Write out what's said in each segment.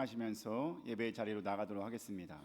찬양하시면서 예배의 자리로 나가도록 하겠습니다.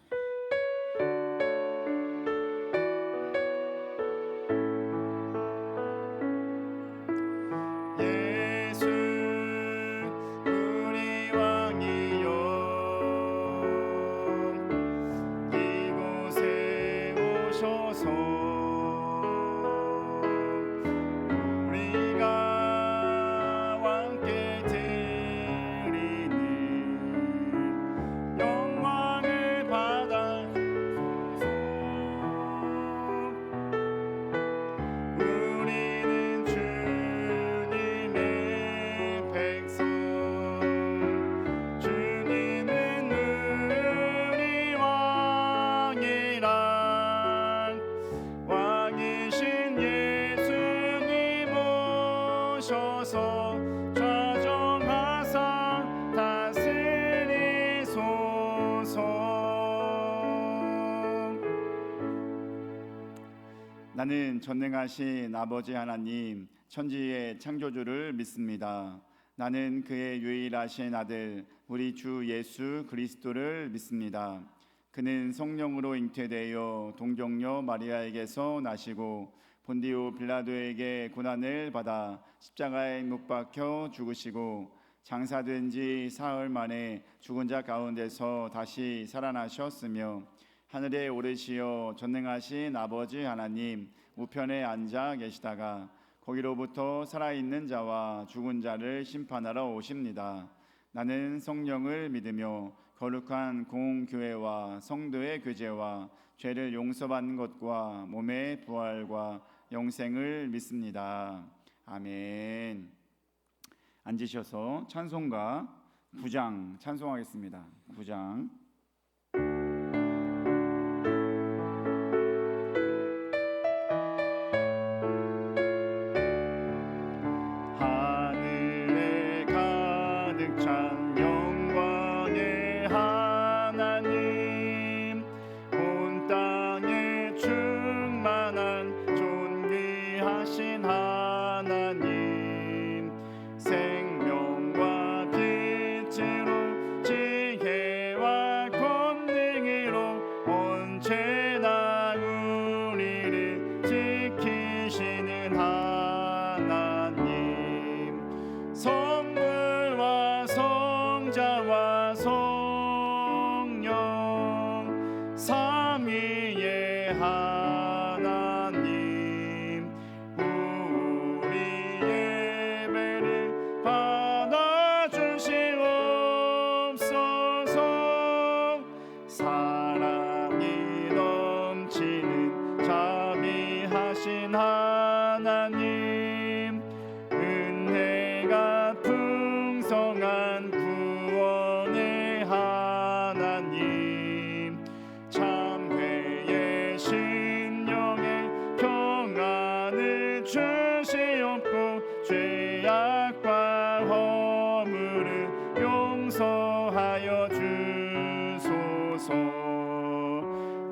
나는 전능하신 아버지 하나님, 천지의 창조주를 믿습니다. 나는 그의 유일하신 아들 우리 주 예수 그리스도를 믿습니다. 그는 성령으로 잉태되어 동정녀 마리아에게서 나시고 본디오 빌라도에게 고난을 받아 십자가에 못 박혀 죽으시고 장사된 지 사흘 만에 죽은 자 가운데서 다시 살아나셨으며 하늘에 오르시어 전능하신 아버지 하나님 우편에 앉아 계시다가 거기로부터 살아있는 자와 죽은 자를 심판하러 오십니다. 나는 성령을 믿으며 거룩한 공교회와 성도의 교제와 죄를 용서받는 것과 몸의 부활과 영생을 믿습니다. 아멘. 앉으셔서 찬송가 9장 찬송하겠습니다. 9장.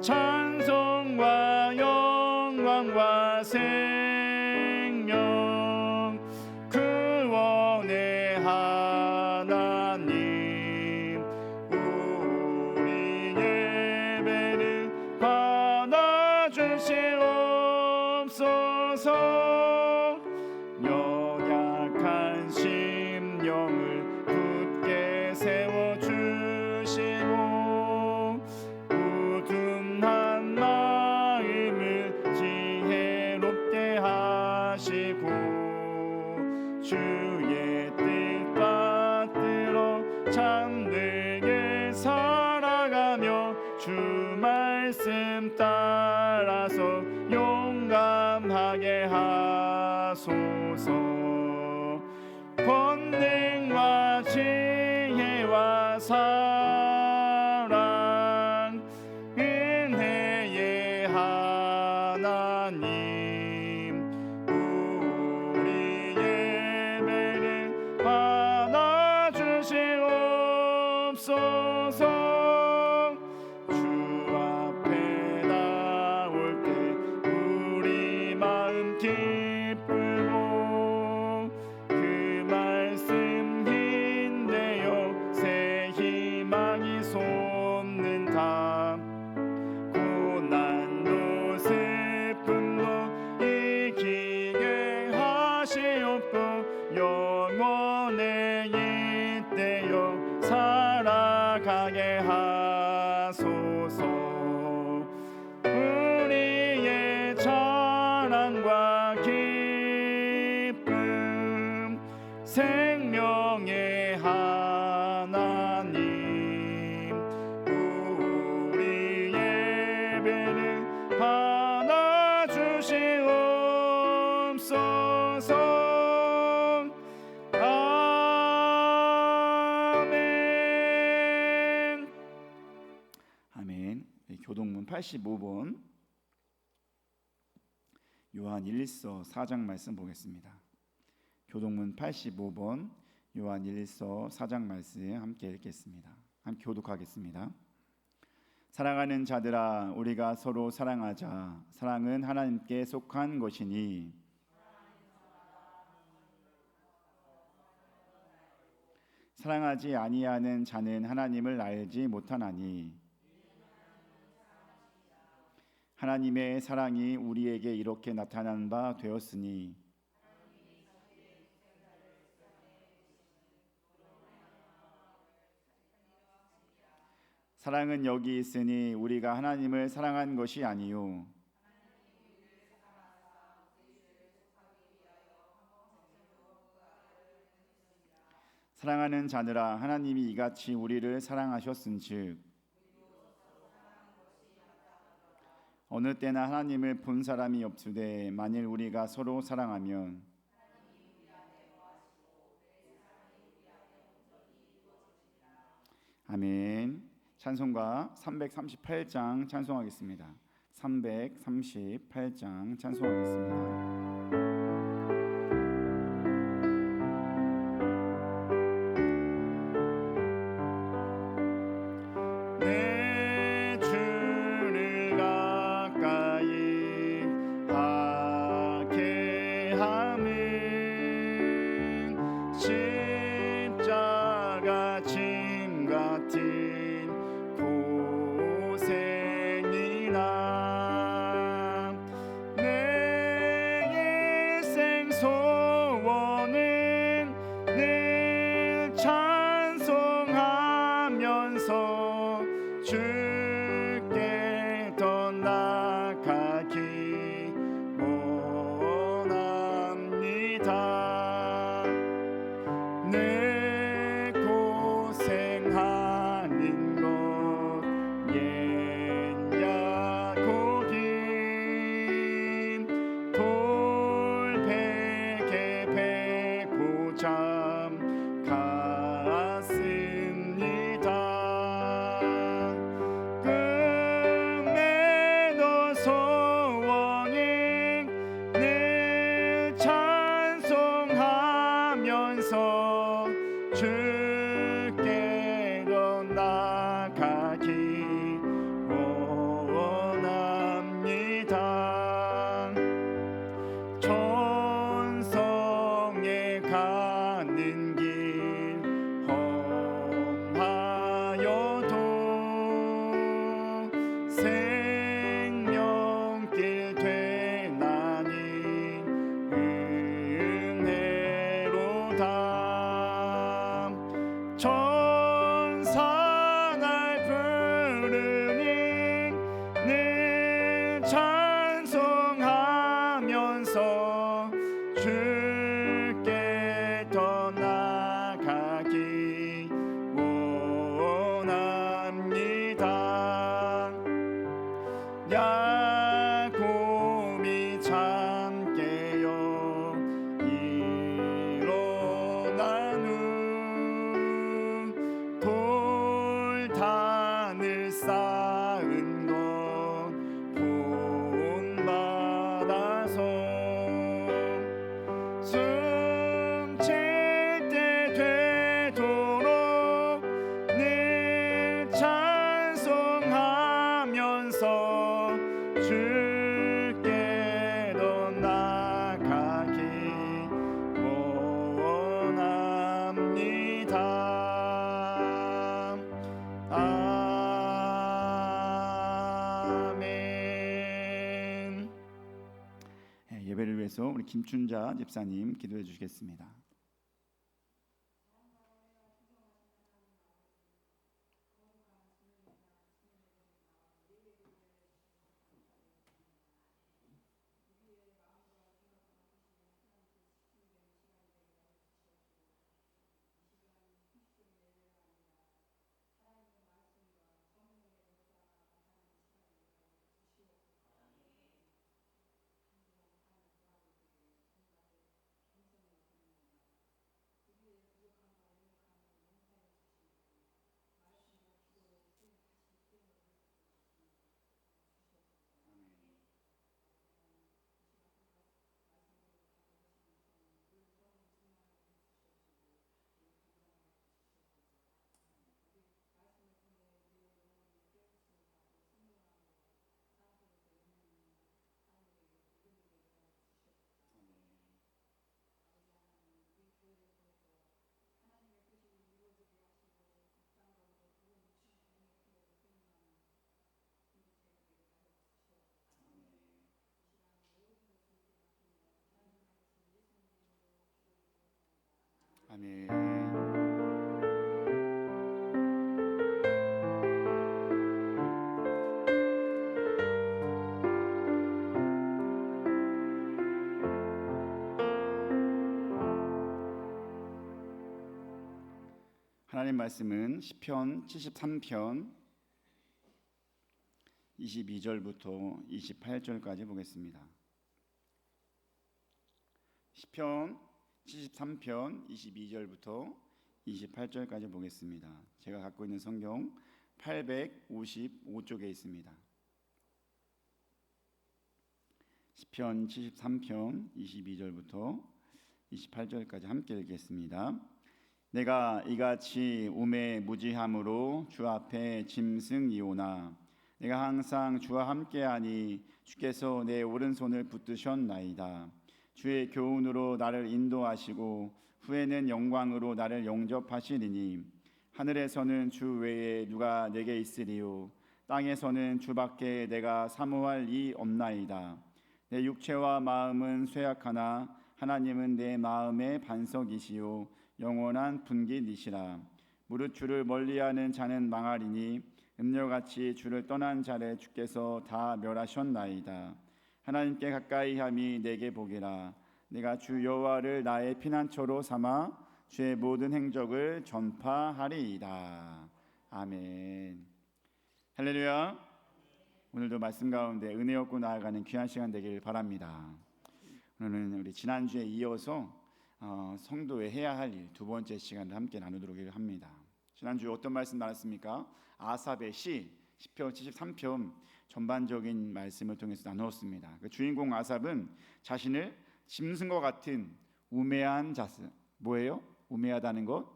찬송과 영광과 생명 구원의 하나님 우리 예배를 받아주시옵소서. 연약한 심령을 굳게 세워주시고 주의 뜻 받들어 참되게 살아가며 주 말씀 따라서 용감하게 하소서. 권능과 지혜와 사랑 은혜의 하나님 받아주시옵소서. 주 앞에 나올 때 우리 마음 기쁘고 그 말씀 힘내어 새 희망 나가게 하소서. 우리의 자랑과 기쁨 생명의 하나님, 우리 예배를 받아주시옵소서. 아멘. 아멘. 교동문 85번 요한 1서 4장 말씀 보겠습니다. 교동문 85번 요한 1서 4장 말씀 함께 읽겠습니다. 함께 교독하겠습니다. 사랑하는 자들아, 우리가 서로 사랑하자. 사랑은 하나님께 속한 것이니 사랑하지 아니하는 자는 하나님을 알지 못하나니 하나님의 사랑이 우리에게 이렇게 나타난 바 되었으니 사랑은 여기 있으니 우리가 하나님을 사랑한 것이 아니요 사랑하는 자들아, 하나님이 이같이 우리를 사랑하셨은즉 어느 때나 하나님을 본 사람이 없으되 만일 우리가 서로 사랑하면 아멘. 찬송가 338장 찬송하겠습니다. 338장 찬송하겠습니다. 주께 더 나아가기 원합니다. 내 고생하는 것 옛야고김 돌베개 베고 잠 갔습니다. 주께 더 나아가기 원합니다. 천성에 가는 길 험하여도 생명길 되나니 은혜로다. 천사 날 부르니 늘 찬송하면서 주께 더 나아가기 원합니다. 야곱이 잠 깨어 일어난 후 돌단을 쌓은 것 본받아서 숨쉴 때 되도록 늘 찬송하면서 주께 더 나아가기 원합니다. 아멘. 예배를 위해서 우리 김춘자 집사님 기도해 주시겠습니다. 아멘. 하나님 말씀은 시편 73편 22절부터 28절까지 보겠습니다. 시편 73편 22절부터 28절까지 보겠습니다. 제가 갖고 있는 성경 855쪽에 있습니다. 시편 73편 22절부터 28절까지 함께 읽겠습니다. 내가 이같이 우매무지함으로 주 앞에 짐승이오나 내가 항상 주와 함께하니 주께서 내 오른손을 붙드셨나이다. 주의 교훈으로 나를 인도하시고 후에는 영광으로 나를 영접하시리니 하늘에서는 주 외에 누가 내게 있으리요 땅에서는 주밖에 내가 사모할 이 없나이다. 내 육체와 마음은 쇠약하나 하나님은 내 마음의 반석이시요 영원한 분깃이시라. 무릇 주를 멀리하는 자는 망하리니 음녀같이 주를 떠난 자를 주께서 다 멸하셨나이다. 하나님께 가까이함이 내게 복이라. 내가 주 여호와를 나의 피난처로 삼아 주의 모든 행적을 전파하리이다. 아멘. 할렐루야. 오늘도 말씀 가운데 은혜 얻고 나아가는 귀한 시간 되길 바랍니다. 오늘은 우리 지난주에 이어서 성도의 해야 할 일 두 번째 시간을 함께 나누도록 합니다. 지난주에 어떤 말씀 나눴습니까? 아삽의 시편 73편 전반적인 말씀을 통해서 나누었습니다. 그 주인공 아삽은 자신을 짐승과 같은 우매한 자세, 뭐예요? 우매하다는 것,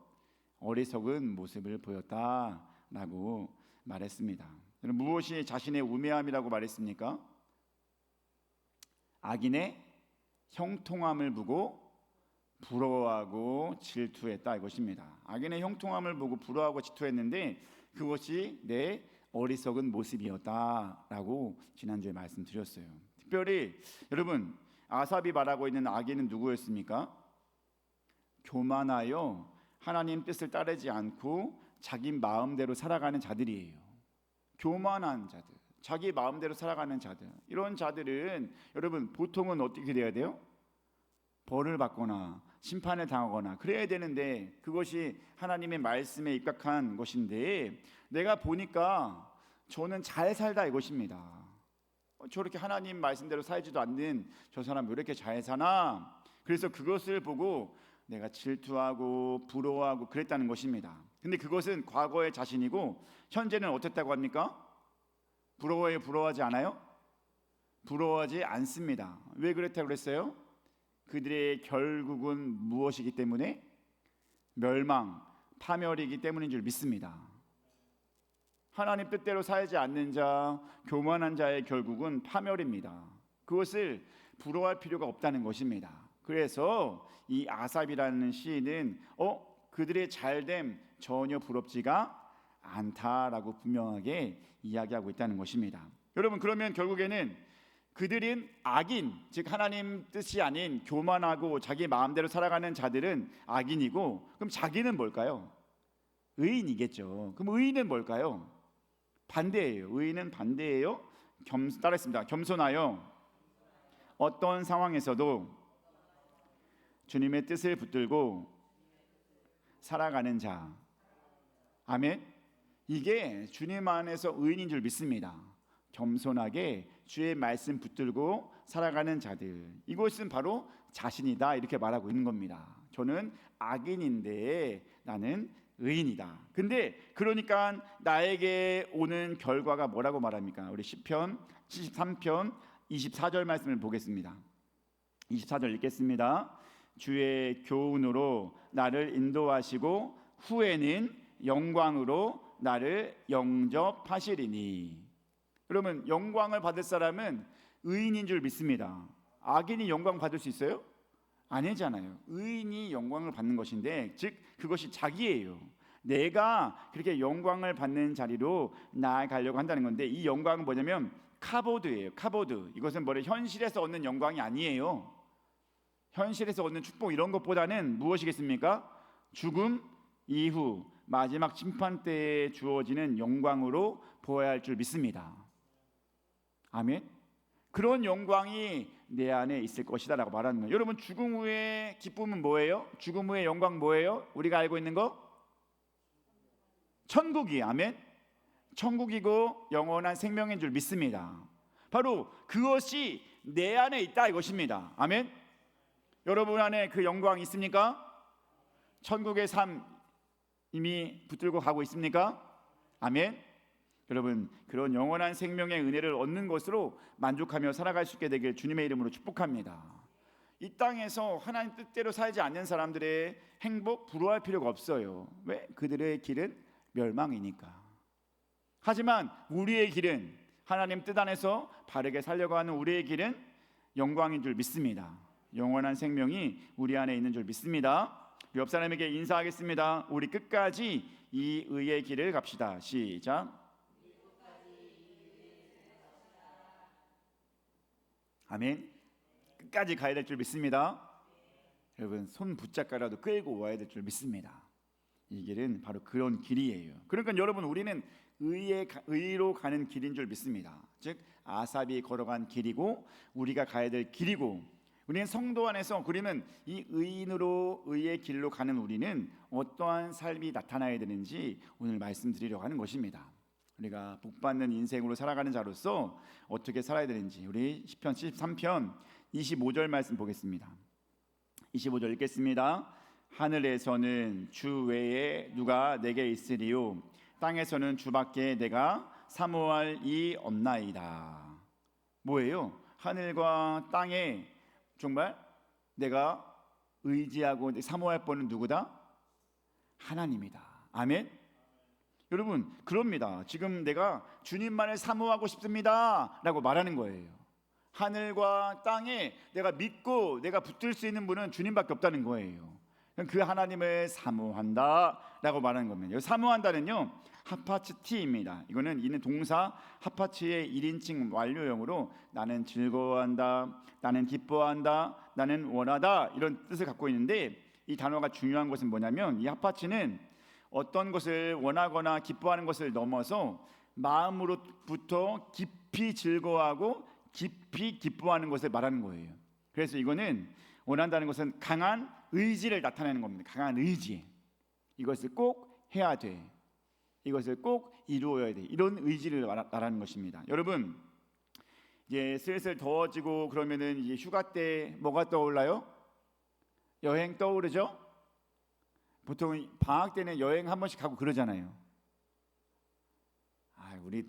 어리석은 모습을 보였다라고 말했습니다. 무엇이 자신의 우매함이라고 말했습니까? 악인의 형통함을 보고 부러워하고 질투했다 이것입니다. 악인의 형통함을 보고 부러워하고 질투했는데 그것이 내 어리석은 모습이었다라고 지난주에 말씀드렸어요. 특별히 여러분 아삽이 말하고 있는 악인은 누구였습니까? 교만하여 하나님 뜻을 따르지 않고 자기 마음대로 살아가는 자들이에요. 교만한 자들, 자기 마음대로 살아가는 자들, 이런 자들은 여러분 보통은 어떻게 돼야 돼요? 벌을 받거나 심판을 당하거나 그래야 되는데 그것이 하나님의 말씀에 입각한 것인데 내가 보니까 저는 잘 살다 이것입니다. 저렇게 하나님 말씀대로 살지도 않는 저 사람 왜 이렇게 잘 사나? 그래서 그것을 보고 내가 질투하고 부러워하고 그랬다는 것입니다. 근데 그것은 과거의 자신이고 현재는 어땠다고 합니까? 부러워하지 않아요? 부러워하지 않습니다. 왜 그랬다고 그랬어요? 그들의 결국은 무엇이기 때문에? 멸망, 파멸이기 때문인 줄 믿습니다. 하나님 뜻대로 살지 않는 자, 교만한 자의 결국은 파멸입니다. 그것을 부러워할 필요가 없다는 것입니다. 그래서 이 아삽이라는 시인은 그들의 잘됨 전혀 부럽지가 않다라고 분명하게 이야기하고 있다는 것입니다. 여러분 그러면 결국에는 그들은 악인, 즉 하나님 뜻이 아닌 교만하고 자기 마음대로 살아가는 자들은 악인이고 그럼 자기는 뭘까요? 의인이겠죠. 그럼 의인은 뭘까요? 반대예요. 의인은 반대예요. 따라했습니다. 겸손하여 어떤 상황에서도 주님의 뜻을 붙들고 살아가는 자. 아멘. 이게 주님 안에서 의인인 줄 믿습니다. 겸손하게 주의 말씀 붙들고 살아가는 자들, 이것은 바로 자신이다 이렇게 말하고 있는 겁니다. 저는 악인인데 나는 의인이다. 근데 그러니까 나에게 오는 결과가 뭐라고 말합니까? 우리 시편 73편 24절 말씀을 보겠습니다. 24절 읽겠습니다. 주의 교훈으로 나를 인도하시고 후에는 영광으로 나를 영접하시리니. 여러분 영광을 받을 사람은 의인인 줄 믿습니다. 악인이 영광 받을 수 있어요? 아니잖아요. 의인이 영광을 받는 것인데 즉 그것이 자기예요. 내가 그렇게 영광을 받는 자리로 나아가려고 한다는 건데 이 영광은 뭐냐면 카보드예요. 카보드. 이것은 뭐래 현실에서 얻는 영광이 아니에요. 현실에서 얻는 축복 이런 것보다는 무엇이겠습니까? 죽음 이후 마지막 심판 때에 주어지는 영광으로 보아야 할 줄 믿습니다. 아멘. 그런 영광이 내 안에 있을 것이다 라고 말하는 거예요. 여러분, 죽음 후의 기쁨은 뭐예요? 죽음 후의 영광 뭐예요? 우리가 알고 있는 거? 천국이에요. 아멘. 천국이고 영원한 생명인 줄 믿습니다. 바로 그것이 내 안에 있다 이것입니다. 아멘. 여러분 안에 그 영광이 있습니까? 천국의 삶 이미 붙들고 가고 있습니까? 아멘. 여러분, 그런 영원한 생명의 은혜를 얻는 것으로 만족하며 살아갈 수 있게 되길 주님의 이름으로 축복합니다. 이 땅에서 하나님 뜻대로 살지 않는 사람들의 행복 부러워할 필요가 없어요. 왜? 그들의 길은 멸망이니까. 하지만 우리의 길은, 하나님 뜻 안에서 바르게 살려고 하는 우리의 길은 영광인 줄 믿습니다. 영원한 생명이 우리 안에 있는 줄 믿습니다. 옆 사람에게 인사하겠습니다. 우리 끝까지 이 의의 길을 갑시다. 시작. 아멘. 끝까지 가야 될 줄 믿습니다. 여러분, 손 붙잡고라도 끌고 와야 될 줄 믿습니다. 이 길은 바로 그런 길이에요. 그러니까 여러분, 우리는 의로 가는 길인 줄 믿습니다. 즉 아삽이 걸어간 길이고 우리가 가야 될 길이고, 우리는 성도 안에서, 그러면 이 의인으로 의의 길로 가는 우리는 어떠한 삶이 나타나야 되는지 오늘 말씀드리려고 하는 것입니다. 우리가 복받는 인생으로 살아가는 자로서 어떻게 살아야 되는지, 우리 시편 73편 25절 말씀 보겠습니다. 25절 읽겠습니다. 하늘에서는 주 외에 누가 내게 있으리요, 땅에서는 주밖에 내가 사모할 이 없나이다. 뭐예요? 하늘과 땅에 정말 내가 의지하고 사모할 분은 누구다? 하나님이다. 아멘. 여러분, 그럽니다. 지금 내가 주님만을 사모하고 싶습니다 라고 말하는 거예요. 하늘과 땅에 내가 믿고 내가 붙들 수 있는 분은 주님밖에 없다는 거예요. 그 하나님을 사모한다 라고 말하는 겁니다. 사모한다는요, 하파츠 T입니다. 이거는 있는 동사 하파츠의 1인칭 완료형으로 나는 즐거워한다, 나는 기뻐한다, 나는 원하다, 이런 뜻을 갖고 있는데, 이 단어가 중요한 것은 뭐냐면, 이 하파츠는 어떤 것을 원하거나 기뻐하는 것을 넘어서 마음으로부터 깊이 즐거워하고 깊이 기뻐하는 것을 말하는 거예요. 그래서 이거는, 원한다는 것은 강한 의지를 나타내는 겁니다. 강한 의지. 이것을 꼭 해야 돼, 이것을 꼭 이루어야 돼, 이런 의지를 말하는 것입니다. 여러분, 이제 슬슬 더워지고 그러면은 이제 휴가 때 뭐가 떠올라요? 여행 떠오르죠? 보통 방학 때는 여행 한 번씩 가고 그러잖아요. 우리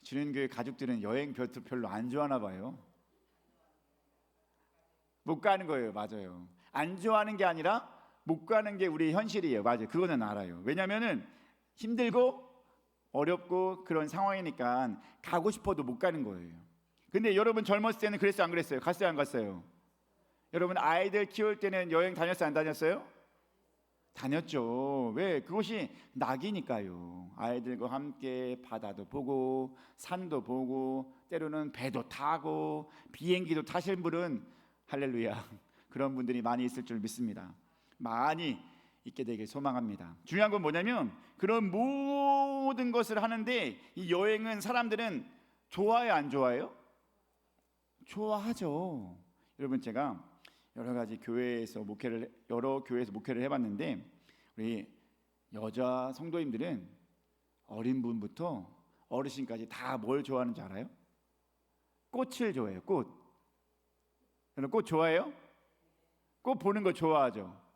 주님교회 가족들은 여행 별로 안 좋아하나 봐요. 못 가는 거예요. 맞아요. 안 좋아하는 게 아니라 못 가는 게 우리 현실이에요. 맞아요. 그거는 알아요. 왜냐면은 힘들고 어렵고 그런 상황이니까 가고 싶어도 못 가는 거예요. 근데 여러분 젊었을 때는 그랬어요, 안 그랬어요? 갔어요, 안 갔어요? 여러분 아이들 키울 때는 여행 다녔어요, 안 다녔어요? 다녔죠. 왜? 그것이 낙이니까요. 아이들과 함께 바다도 보고 산도 보고 때로는 배도 타고 비행기도 타실 분은 할렐루야, 그런 분들이 많이 있을 줄 믿습니다. 많이 있게 되길 소망합니다. 중요한 건 뭐냐면, 그런 모든 것을 하는데 이 여행은 사람들은 좋아해요, 안 좋아해요? 좋아하죠. 여러분, 제가 여러 교회에서 목회를 해봤는데, 우리 여자 성도님들은 어린 분부터 어르신까지 다 뭘 좋아하는지 알아요? 꽃을 좋아해요. 꽃. 여러분, 꽃 좋아해요? 꽃 보는 거 좋아하죠.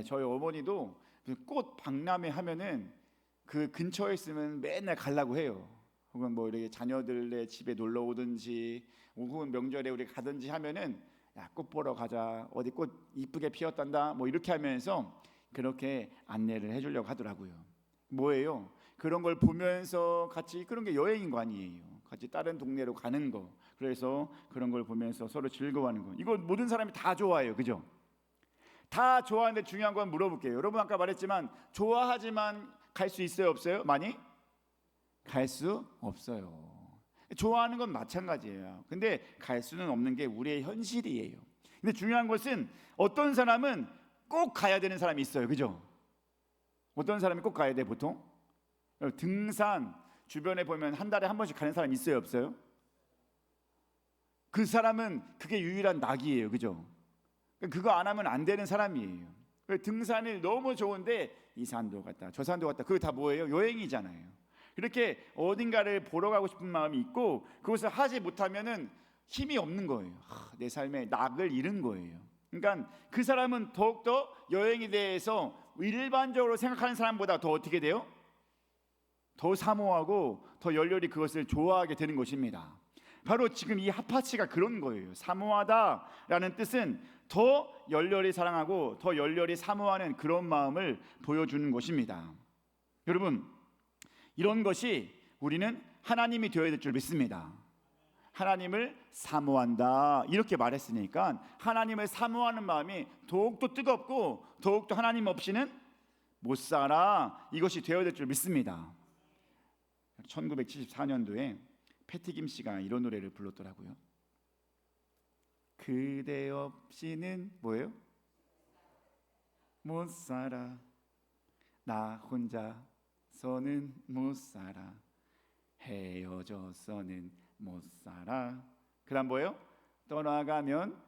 저희 어머니도 꽃 박람회 하면은 그 근처에 있으면 맨날 가려고 해요. 혹은 뭐 이렇게 자녀들의 집에 놀러 오든지, 혹은 명절에 우리 가든지 하면은, 야, 꽃 보러 가자, 어디 꽃 이쁘게 피었단다, 뭐 이렇게 하면서 그렇게 안내를 해주려고 하더라고요. 뭐예요? 그런 걸 보면서 같이, 그런 게 여행인 거 아니에요. 같이 다른 동네로 가는 거. 그래서 그런 걸 보면서 서로 즐거워하는 거. 이거 모든 사람이 다 좋아해요, 그죠? 다 좋아하는데 중요한 건 물어볼게요. 여러분 아까 말했지만 좋아하지만 갈 수 있어요, 없어요? 많이? 갈 수 없어요. 좋아하는 건 마찬가지예요. 근데 갈 수는 없는 게 우리의 현실이에요. 근데 중요한 것은, 어떤 사람은 꼭 가야 되는 사람이 있어요. 그죠? 어떤 사람이 꼭 가야 돼 보통? 등산 주변에 보면 한 달에 한 번씩 가는 사람 있어요, 없어요? 그 사람은 그게 유일한 낙이에요. 그죠? 그거 안 하면 안 되는 사람이에요. 등산이 너무 좋은데 이 산도 갔다 저 산도 갔다, 그거 다 뭐예요? 여행이잖아요. 그렇게 어딘가를 보러 가고 싶은 마음이 있고 그것을 하지 못하면은 힘이 없는 거예요. 내 삶에 낙을 잃은 거예요. 그러니까 그 사람은 더욱더 여행에 대해서 일반적으로 생각하는 사람보다 더 어떻게 돼요? 더 사모하고 더 열렬히 그것을 좋아하게 되는 것입니다. 바로 지금 이 핫파치가 그런 거예요. 사모하다라는 뜻은 더 열렬히 사랑하고 더 열렬히 사모하는 그런 마음을 보여주는 것입니다. 여러분, 이런 것이 우리는 하나님이 되어야 될 줄 믿습니다. 하나님을 사모한다 이렇게 말했으니까 하나님을 사모하는 마음이 더욱더 뜨겁고 더욱더 하나님 없이는 못 살아, 이것이 되어야 될 줄 믿습니다. 1974년도에 패티김 씨가 이런 노래를 불렀더라고요. 그대 없이는 뭐예요? 못 살아. 나 혼자서는 못 살아. 헤어져서는 못 살아. 그다음 뭐예요? 떠나가면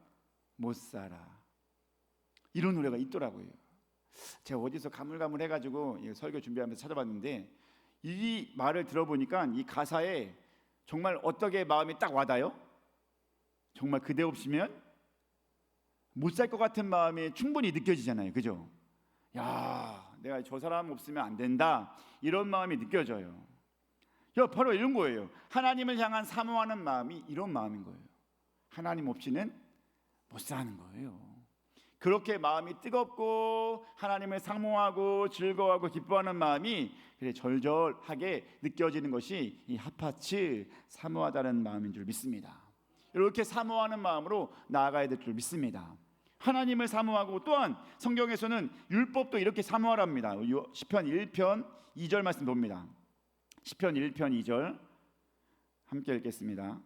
못 살아. 이런 노래가 있더라고요. 제가 어디서 가물가물해가지고 설교 준비하면서 찾아봤는데 이 말을 들어보니까 이 가사에 정말 어떻게 마음이 딱 와닿아요? 정말 그대 없이면 못 살 것 같은 마음이 충분히 느껴지잖아요. 그죠? 야, 내가 저 사람 없으면 안 된다, 이런 마음이 느껴져요. 바로 이런 거예요. 하나님을 향한 사모하는 마음이 이런 마음인 거예요. 하나님 없이는 못 사는 거예요. 그렇게 마음이 뜨겁고 하나님을 사모하고 즐거워하고 기뻐하는 마음이 절절하게 느껴지는 것이 이 핫파츠, 사모하다는 마음인 줄 믿습니다. 이렇게 사모하는 마음으로 나아가야 될 줄 믿습니다. 하나님을 사모하고 또한 성경에서는 율법도 이렇게 사모하랍니다. 시편 1편 2절 말씀 봅니다. 시편 1편 2절 함께 읽겠습니다.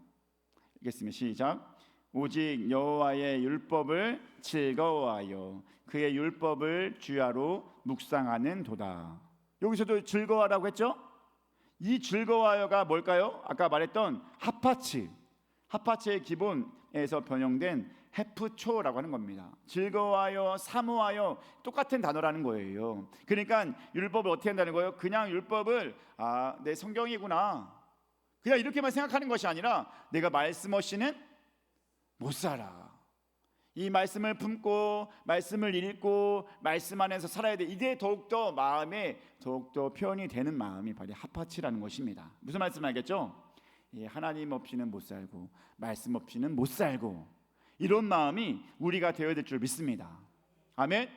시작. 오직 여호와의 율법을 즐거워하여 그의 율법을 주야로 묵상하는 도다. 여기서도 즐거워하라고 했죠? 이 즐거워하여가 뭘까요? 아까 말했던 핫파츠의 기본에서 변형된 해프초라고 하는 겁니다. 즐거워하여, 사모하여 똑같은 단어라는 거예요. 그러니까 율법을 어떻게 한다는 거예요? 그냥 율법을 내 성경이구나, 그냥 이렇게만 생각하는 것이 아니라 내가 말씀 없이는 못 살아. 이 말씀을 품고 말씀을 읽고 말씀 안에서 살아야 돼. 이게 더욱더 마음에 더욱더 표현이 되는 마음이 바로 핫파츠라는 것입니다. 무슨 말씀 알겠죠? 하나님 없이는 못 살고 말씀 없이는 못 살고, 이런 마음이 우리가 되어야 될 줄 믿습니다. 아멘.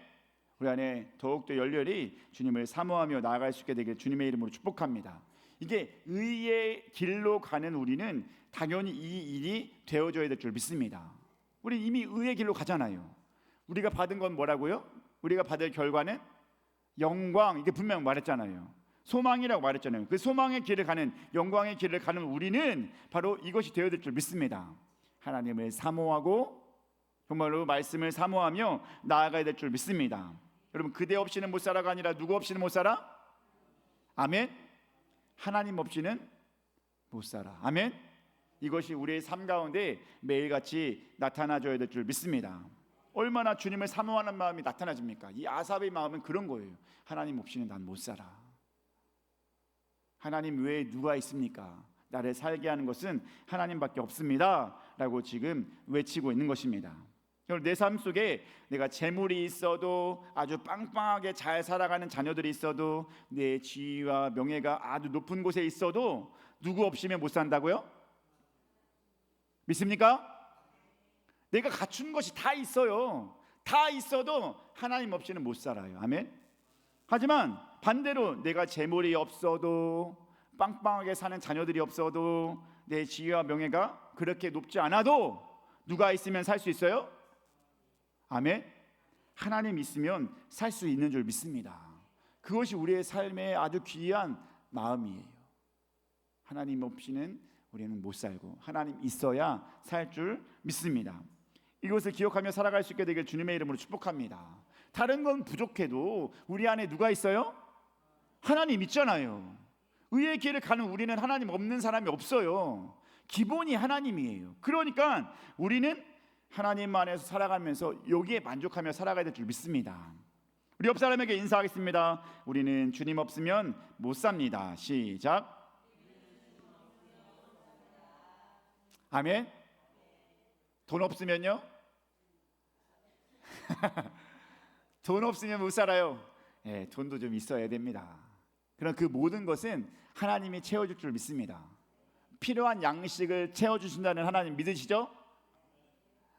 우리 안에 더욱더 열렬히 주님을 사모하며 나아갈 수 있게 되길 주님의 이름으로 축복합니다. 이게 의의 길로 가는 우리는 당연히 이 일이 되어져야 될 줄 믿습니다. 우리 이미 의의 길로 가잖아요. 우리가 받은 건 뭐라고요? 우리가 받을 결과는 영광, 이게 분명 말했잖아요. 소망이라고 말했잖아요. 그 소망의 길을 가는, 영광의 길을 가는 우리는 바로 이것이 되어야 될 줄 믿습니다. 하나님을 사모하고 정말로 말씀을 사모하며 나아가야 될 줄 믿습니다. 여러분, 그대 없이는 못 살아가 아니라 누구 없이는 못 살아? 아멘. 하나님 없이는 못 살아. 아멘. 이것이 우리의 삶 가운데 매일같이 나타나줘야 될 줄 믿습니다. 얼마나 주님을 사모하는 마음이 나타나집니까? 이 아삽의 마음은 그런 거예요. 하나님 없이는 난 못 살아. 하나님 외에 누가 있습니까? 나를 살게 하는 것은 하나님밖에 없습니다 라고 지금 외치고 있는 것입니다. 내 삶 속에 내가 재물이 있어도, 아주 빵빵하게 잘 살아가는 자녀들이 있어도, 내 지위와 명예가 아주 높은 곳에 있어도 누구 없이면 못 산다고요? 믿습니까? 내가 갖춘 것이 다 있어요. 다 있어도 하나님 없이는 못 살아요. 아멘. 하지만 반대로 내가 재물이 없어도, 빵빵하게 사는 자녀들이 없어도, 내 지위와 명예가 그렇게 높지 않아도 누가 있으면 살 수 있어요? 아멘. 하나님 있으면 살 수 있는 줄 믿습니다. 그것이 우리의 삶의 아주 귀한 마음이에요. 하나님 없이는 우리는 못 살고 하나님 있어야 살 줄 믿습니다. 이것을 기억하며 살아갈 수 있게 되길 주님의 이름으로 축복합니다. 다른 건 부족해도 우리 안에 누가 있어요? 하나님 있잖아요. 의의 길을 가는 우리는 하나님 없는 사람이 없어요. 기본이 하나님이에요. 그러니까 우리는 하나님 안에서 살아가면서 여기에 만족하며 살아가야 될 줄 믿습니다. 우리 옆 사람에게 인사하겠습니다. 우리는 주님 없으면 못 삽니다. 시작. 아멘. 돈 없으면요? 돈 없으면 못 살아요. 예, 돈도 좀 있어야 됩니다. 그럼 그 모든 것은 하나님이 채워줄 줄 믿습니다. 필요한 양식을 채워주신다는 하나님 믿으시죠?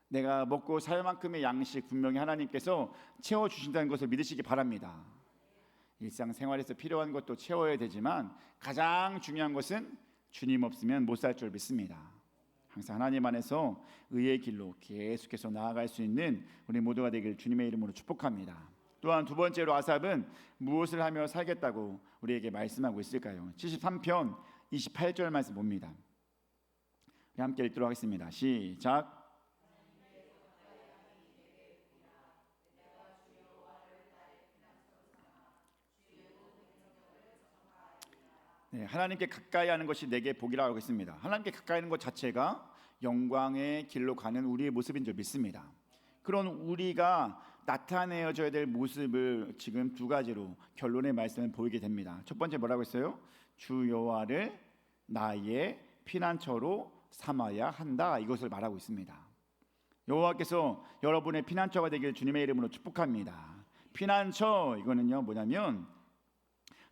내가 먹고 살 만큼의 양식 분명히 하나님께서 채워주신다는 것을 믿으시기 바랍니다. 일상생활에서 필요한 것도 채워야 되지만 가장 중요한 것은 주님 없으면 못 살 줄 믿습니다. 항상 하나님 안에서 의의 길로 계속해서 나아갈 수 있는 우리 모두가 되길 주님의 이름으로 축복합니다. 또한 두 번째로 아삽은 무엇을 하며 살겠다고 우리에게 말씀하고 있을까요? 73편 28절 말씀 봅니다. 우리 함께 읽도록 하겠습니다. 시작. 네, 하나님께 가까이 하는 것이 내게 복이라고 하고 있습니다. 하나님께 가까이 하는 것 자체가 영광의 길로 가는 우리의 모습인 줄 믿습니다. 그런 우리가 나타내어져야 될 모습을 지금 두 가지로 결론의 말씀을 보이게 됩니다. 첫 번째 뭐라고 했어요? 주 여호와를 나의 피난처로 삼아야 한다. 이것을 말하고 있습니다. 여호와께서 여러분의 피난처가 되길 주님의 이름으로 축복합니다. 피난처 이거는요 뭐냐면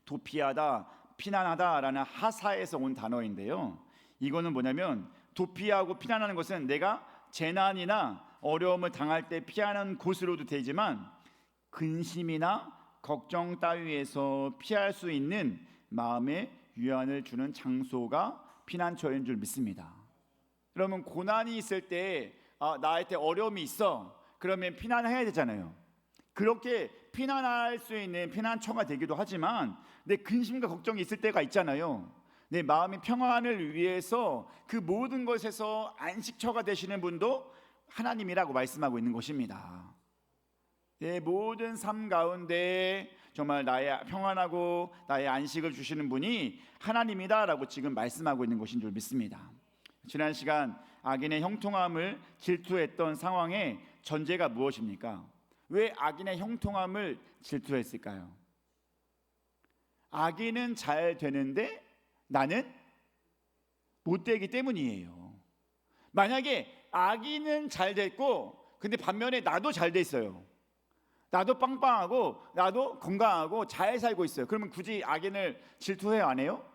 도피하다, 피난하다라는 하사에서 온 단어인데요. 이거는 뭐냐면 도피하고 피난하는 것은 내가 재난이나 어려움을 당할 때 피하는 곳으로도 되지만 근심이나 걱정 따위에서 피할 수 있는 마음의 위안을 주는 장소가 피난처인 줄 믿습니다. 그러면 고난이 있을 때 나한테 어려움이 있어. 그러면 피난해야 되잖아요. 그렇게 피난할 수 있는 피난처가 되기도 하지만 내 근심과 걱정이 있을 때가 있잖아요. 내 마음의 평안을 위해서 그 모든 것에서 안식처가 되시는 분도 하나님이라고 말씀하고 있는 것입니다. 내 모든 삶 가운데 정말 나의 평안하고 나의 안식을 주시는 분이 하나님이다라고 지금 말씀하고 있는 것인 줄 믿습니다. 지난 시간 악인의 형통함을 질투했던 상황의 전제가 무엇입니까? 왜 악인의 형통함을 질투했을까요? 악인은 잘 되는데 나는 못 되기 때문이에요. 만약에 악인은 잘 됐고 근데 반면에 나도 잘 됐어요. 나도 빵빵하고 나도 건강하고 잘 살고 있어요. 그러면 굳이 악인을 질투해야 안 해요?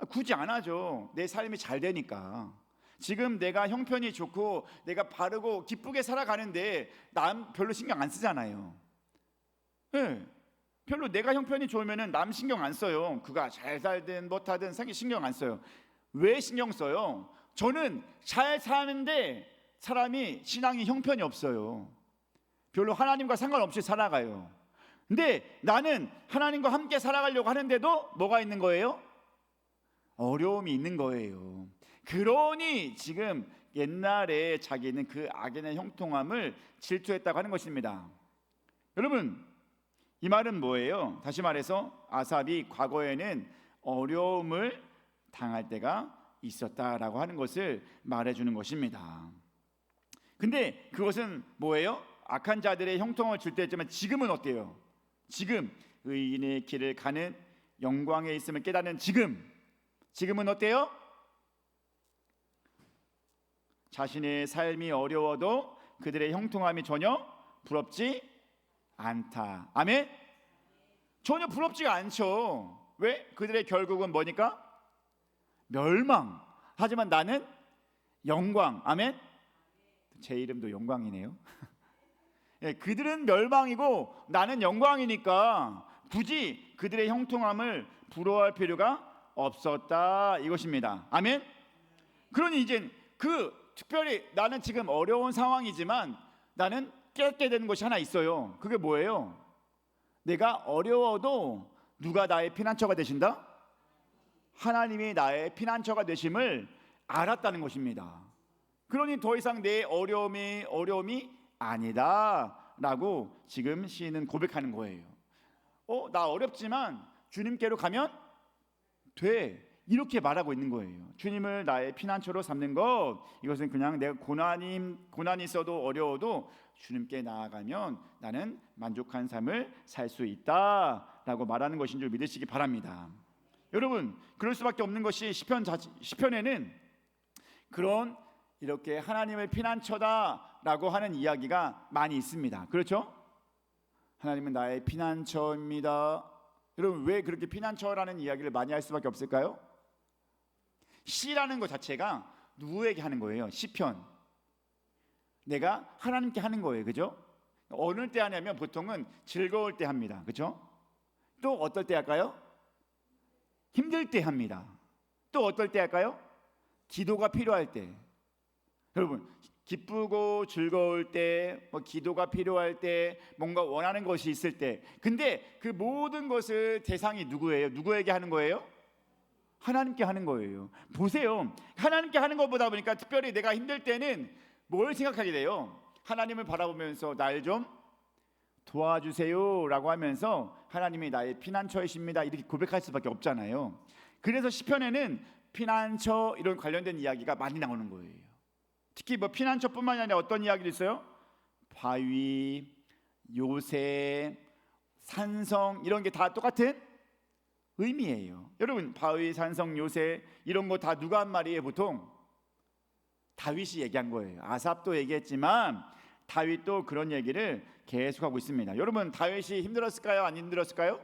굳이 안 하죠. 내 삶이 잘 되니까. 지금 내가 형편이 좋고 내가 바르고 기쁘게 살아가는데 남 별로 신경 안 쓰잖아요. 네. 별로 내가 형편이 좋으면 남 신경 안 써요. 그가 잘 살든 못하든 신경 안 써요. 왜 신경 써요? 저는 잘 사는데 사람이 신앙이 형편이 없어요. 별로 하나님과 상관없이 살아가요. 근데 나는 하나님과 함께 살아가려고 하는데도 뭐가 있는 거예요? 어려움이 있는 거예요. 그러니 지금 옛날에 자기는 그 악인의 형통함을 질투했다고 하는 것입니다. 여러분 이 말은 뭐예요? 다시 말해서 아삽이 과거에는 어려움을 당할 때가 있었다라고 하는 것을 말해주는 것입니다. 근데 그것은 뭐예요? 악한 자들의 형통함을 질투했지만 지금은 어때요? 지금 의인의 길을 가는 영광에 있음을 깨닫는 지금은 어때요? 자신의 삶이 어려워도 그들의 형통함이 전혀 부럽지 않다. 아멘? 전혀 부럽지가 않죠. 왜? 그들의 결국은 뭐니까? 멸망. 하지만 나는 영광. 아멘? 제 이름도 영광이네요. 예, 그들은 멸망이고 나는 영광이니까 굳이 그들의 형통함을 부러워할 필요가 없었다 이것입니다. 아멘? 그러니 이제 특별히 나는 지금 어려운 상황이지만 나는 깨닫게 되는 것이 하나 있어요. 그게 뭐예요? 내가 어려워도 누가 나의 피난처가 되신다? 하나님이 나의 피난처가 되심을 알았다는 것입니다. 그러니 더 이상 내 어려움이 아니다 라고 지금 시인은 고백하는 거예요. 나 어렵지만 주님께로 가면 돼, 이렇게 말하고 있는 거예요. 주님을 나의 피난처로 삼는 것, 이것은 그냥 내가 고난이 있어도 어려워도 주님께 나아가면 나는 만족한 삶을 살 수 있다라고 말하는 것인 줄 믿으시기 바랍니다. 여러분, 그럴 수밖에 없는 것이 시편에는 그런 이렇게 하나님을 피난처다라고 하는 이야기가 많이 있습니다. 그렇죠? 하나님은 나의 피난처입니다. 여러분, 왜 그렇게 피난처라는 이야기를 많이 할 수밖에 없을까요? 시라는 것 자체가 누구에게 하는 거예요? 시편. 내가 하나님께 하는 거예요. 그죠? 어느 때 하냐면 보통은 즐거울 때 합니다. 그죠? 또 어떨 때 할까요? 힘들 때 합니다. 또 어떨 때 할까요? 기도가 필요할 때. 여러분, 기쁘고 즐거울 때, 기도가 필요할 때, 뭔가 원하는 것이 있을 때. 근데 그 모든 것을 대상이 누구예요? 누구에게 하는 거예요? 하나님께 하는 거예요. 보세요. 하나님께 하는 것보다 보니까 특별히 내가 힘들 때는 뭘 생각하게 돼요? 하나님을 바라보면서 날 좀 도와주세요 라고 하면서 하나님이 나의 피난처이십니다 이렇게 고백할 수밖에 없잖아요. 그래서 시편에는 피난처 이런 관련된 이야기가 많이 나오는 거예요. 특히 피난처뿐만이 아니라 어떤 이야기도 있어요? 바위, 요새, 산성 이런 게 다 똑같은 의미예요. 여러분, 바위, 산성, 요새 이런 거 다 누가 한 말이에요? 보통 다윗이 얘기한 거예요. 아삽도 얘기했지만 다윗도 그런 얘기를 계속하고 있습니다. 여러분, 다윗이 힘들었을까요? 안 힘들었을까요?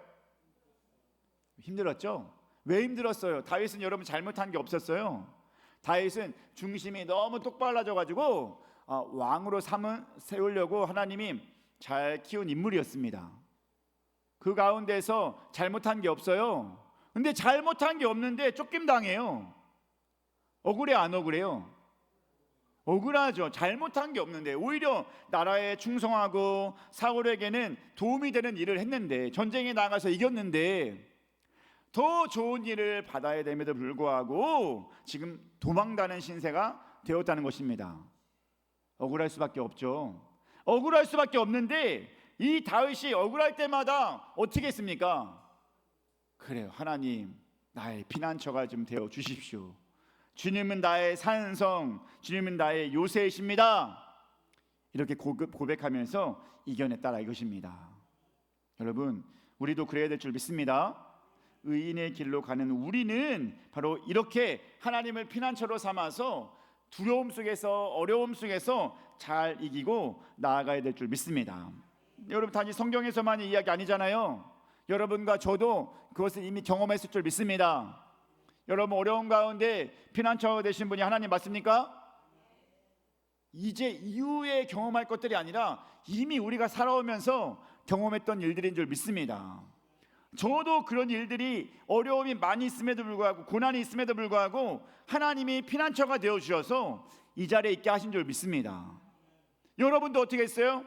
힘들었죠. 왜 힘들었어요? 다윗은 여러분 잘못한 게 없었어요. 다윗은 중심이 너무 똑바라져 가지고 왕으로 세우려고 하나님이 잘 키운 인물이었습니다. 그 가운데서 잘못한 게 없어요. 근데 잘못한 게 없는데 쫓김당해요. 억울해 안 억울해요? 억울하죠. 잘못한 게 없는데 오히려 나라에 충성하고 사울에게는 도움이 되는 일을 했는데, 전쟁에 나가서 이겼는데 더 좋은 일을 받아야 됨에도 불구하고 지금 도망다는 신세가 되었다는 것입니다. 억울할 수밖에 없죠. 억울할 수밖에 없는데 이 다윗이 억울할 때마다 어떻게 했습니까? 그래요, 하나님 나의 피난처가 좀 되어 주십시오. 주님은 나의 산성, 주님은 나의 요새이십니다. 이렇게 고백하면서 이겨냈다라 이것입니다. 여러분, 우리도 그래야 될 줄 믿습니다. 의인의 길로 가는 우리는 바로 이렇게 하나님을 피난처로 삼아서 두려움 속에서, 어려움 속에서 잘 이기고 나아가야 될 줄 믿습니다. 여러분, 단지 성경에서만의 이야기 아니잖아요. 여러분과 저도 그것을 이미 경험했을 줄 믿습니다. 여러분, 어려운 가운데 피난처가 되신 분이 하나님 맞습니까? 이제 이후에 경험할 것들이 아니라 이미 우리가 살아오면서 경험했던 일들인 줄 믿습니다. 저도 그런 일들이, 어려움이 많이 있음에도 불구하고, 고난이 있음에도 불구하고 하나님이 피난처가 되어 주셔서 이 자리에 있게 하신 줄 믿습니다. 여러분도 어떻게 했어요?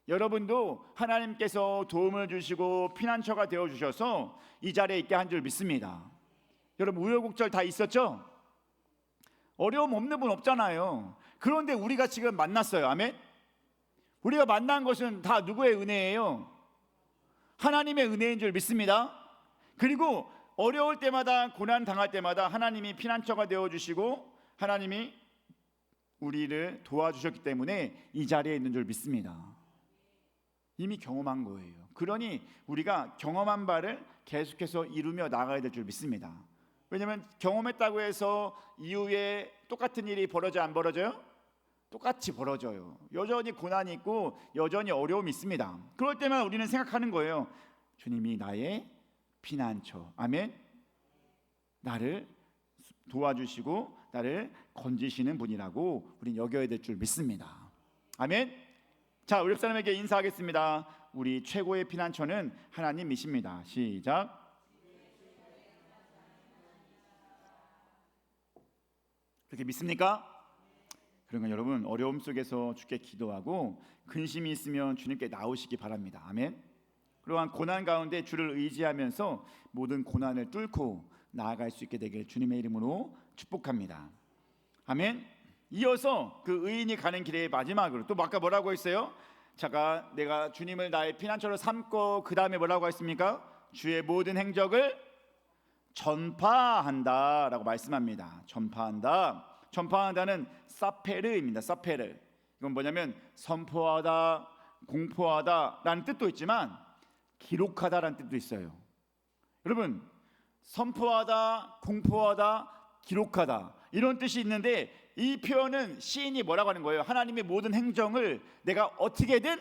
여러분도 하나님께서 도움을 주시고 피난처가 되어 주셔서 이 자리에 있게 한 줄 믿습니다. 여러분, 우여곡절 다 있었죠? 어려움 없는 분 없잖아요. 그런데 우리가 지금 만났어요. 아멘? 우리가 만난 것은 다 누구의 은혜예요? 하나님의 은혜인 줄 믿습니다. 그리고 어려울 때마다, 고난 당할 때마다 하나님이 피난처가 되어주시고 하나님이 우리를 도와주셨기 때문에 이 자리에 있는 줄 믿습니다. 이미 경험한 거예요. 그러니 우리가 경험한 바를 계속해서 이루며 나가야 될 줄 믿습니다. 왜냐하면 경험했다고 해서 이후에 똑같은 일이 벌어져 안 벌어져요? 똑같이 벌어져요. 여전히 고난이 있고 여전히 어려움이 있습니다. 그럴 때만 우리는 생각하는 거예요. 주님이 나의 피난처, 아멘, 나를 도와주시고 나를 건지시는 분이라고 우리는 여겨야 될 줄 믿습니다. 아멘. 자, 우리 옆 사람에게 인사하겠습니다. 우리 최고의 피난처는 하나님이십니다. 시작. 그렇게 믿습니까? 그러니까 여러분, 어려움 속에서 주께 기도하고 근심이 있으면 주님께 나오시기 바랍니다. 아멘. 그러한 고난 가운데 주를 의지하면서 모든 고난을 뚫고 나아갈 수 있게 되길 주님의 이름으로 축복합니다. 아멘. 이어서 그 의인이 가는 길의 마지막으로 또 아까 뭐라고 했어요? 자가 내가 주님을 나의 피난처로 삼고 그 다음에 뭐라고 했습니까? 주의 모든 행적을 전파한다라고 말씀합니다. 전파한다는 사페르입니다. 사페르. 이건 뭐냐면 선포하다, 공포하다라는 뜻도 있지만 기록하다라는 뜻도 있어요. 여러분, 선포하다, 공포하다, 기록하다 이런 뜻이 있는데 이 표현은 시인이 뭐라고 하는 거예요? 하나님의 모든 행정을 내가 어떻게든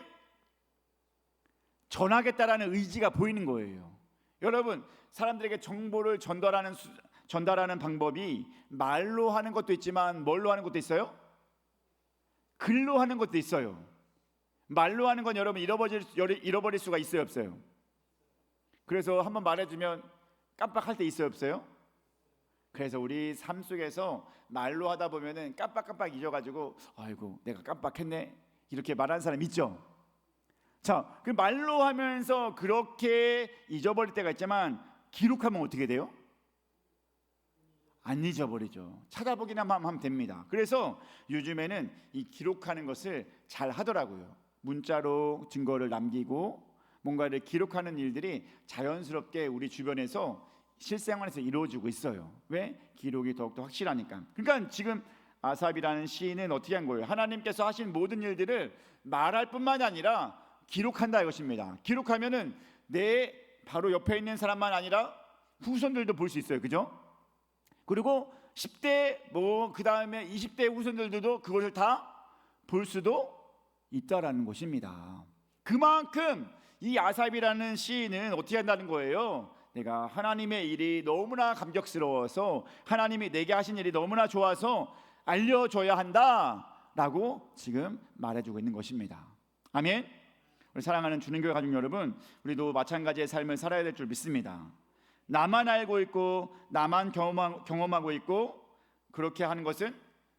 전하겠다라는 의지가 보이는 거예요. 여러분, 사람들에게 정보를 전달하는 방법이 말로 하는 것도 있지만 뭘로 하는 것도 있어요? 글로 하는 것도 있어요. 말로 하는 건 여러분 잃어버릴 수가 있어요, 없어요? 그래서 한번 말해주면 깜빡할 때 있어요, 없어요? 그래서 우리 삶 속에서 말로 하다 보면은 깜빡 잊어가지고 아이고 내가 깜빡했네 이렇게 말하는 사람 있죠? 자, 그 말로 하면서 그렇게 잊어버릴 때가 있지만 기록하면 어떻게 돼요? 안 잊어버리죠. 찾아보기나 하면 됩니다. 그래서 요즘에는 이 기록하는 것을 잘 하더라고요. 문자로 증거를 남기고 뭔가를 기록하는 일들이 자연스럽게 우리 주변에서 실생활에서 이루어지고 있어요. 왜? 기록이 더욱더 확실하니까. 그러니까 지금 아삽이라는 시인은 어떻게 한 거예요? 하나님께서 하신 모든 일들을 말할 뿐만이 아니라 기록한다 이것입니다. 기록하면은 내 바로 옆에 있는 사람만 아니라 후손들도 볼 수 있어요. 그죠? 그리고 10대 그 다음에 20대 후손들도 그것을 다 볼 수도 있다라는 것입니다. 그만큼 이 아삽이라는 시인은 어떻게 한다는 거예요? 내가 하나님의 일이 너무나 감격스러워서 하나님이 내게 하신 일이 너무나 좋아서 알려줘야 한다라고 지금 말해주고 있는 것입니다. 아멘. 우리 사랑하는 주님교회 가족 여러분, 우리도 마찬가지의 삶을 살아야 될 줄 믿습니다. 나만 알고 있고 나만 경험하고 있고 그렇게 하는 것은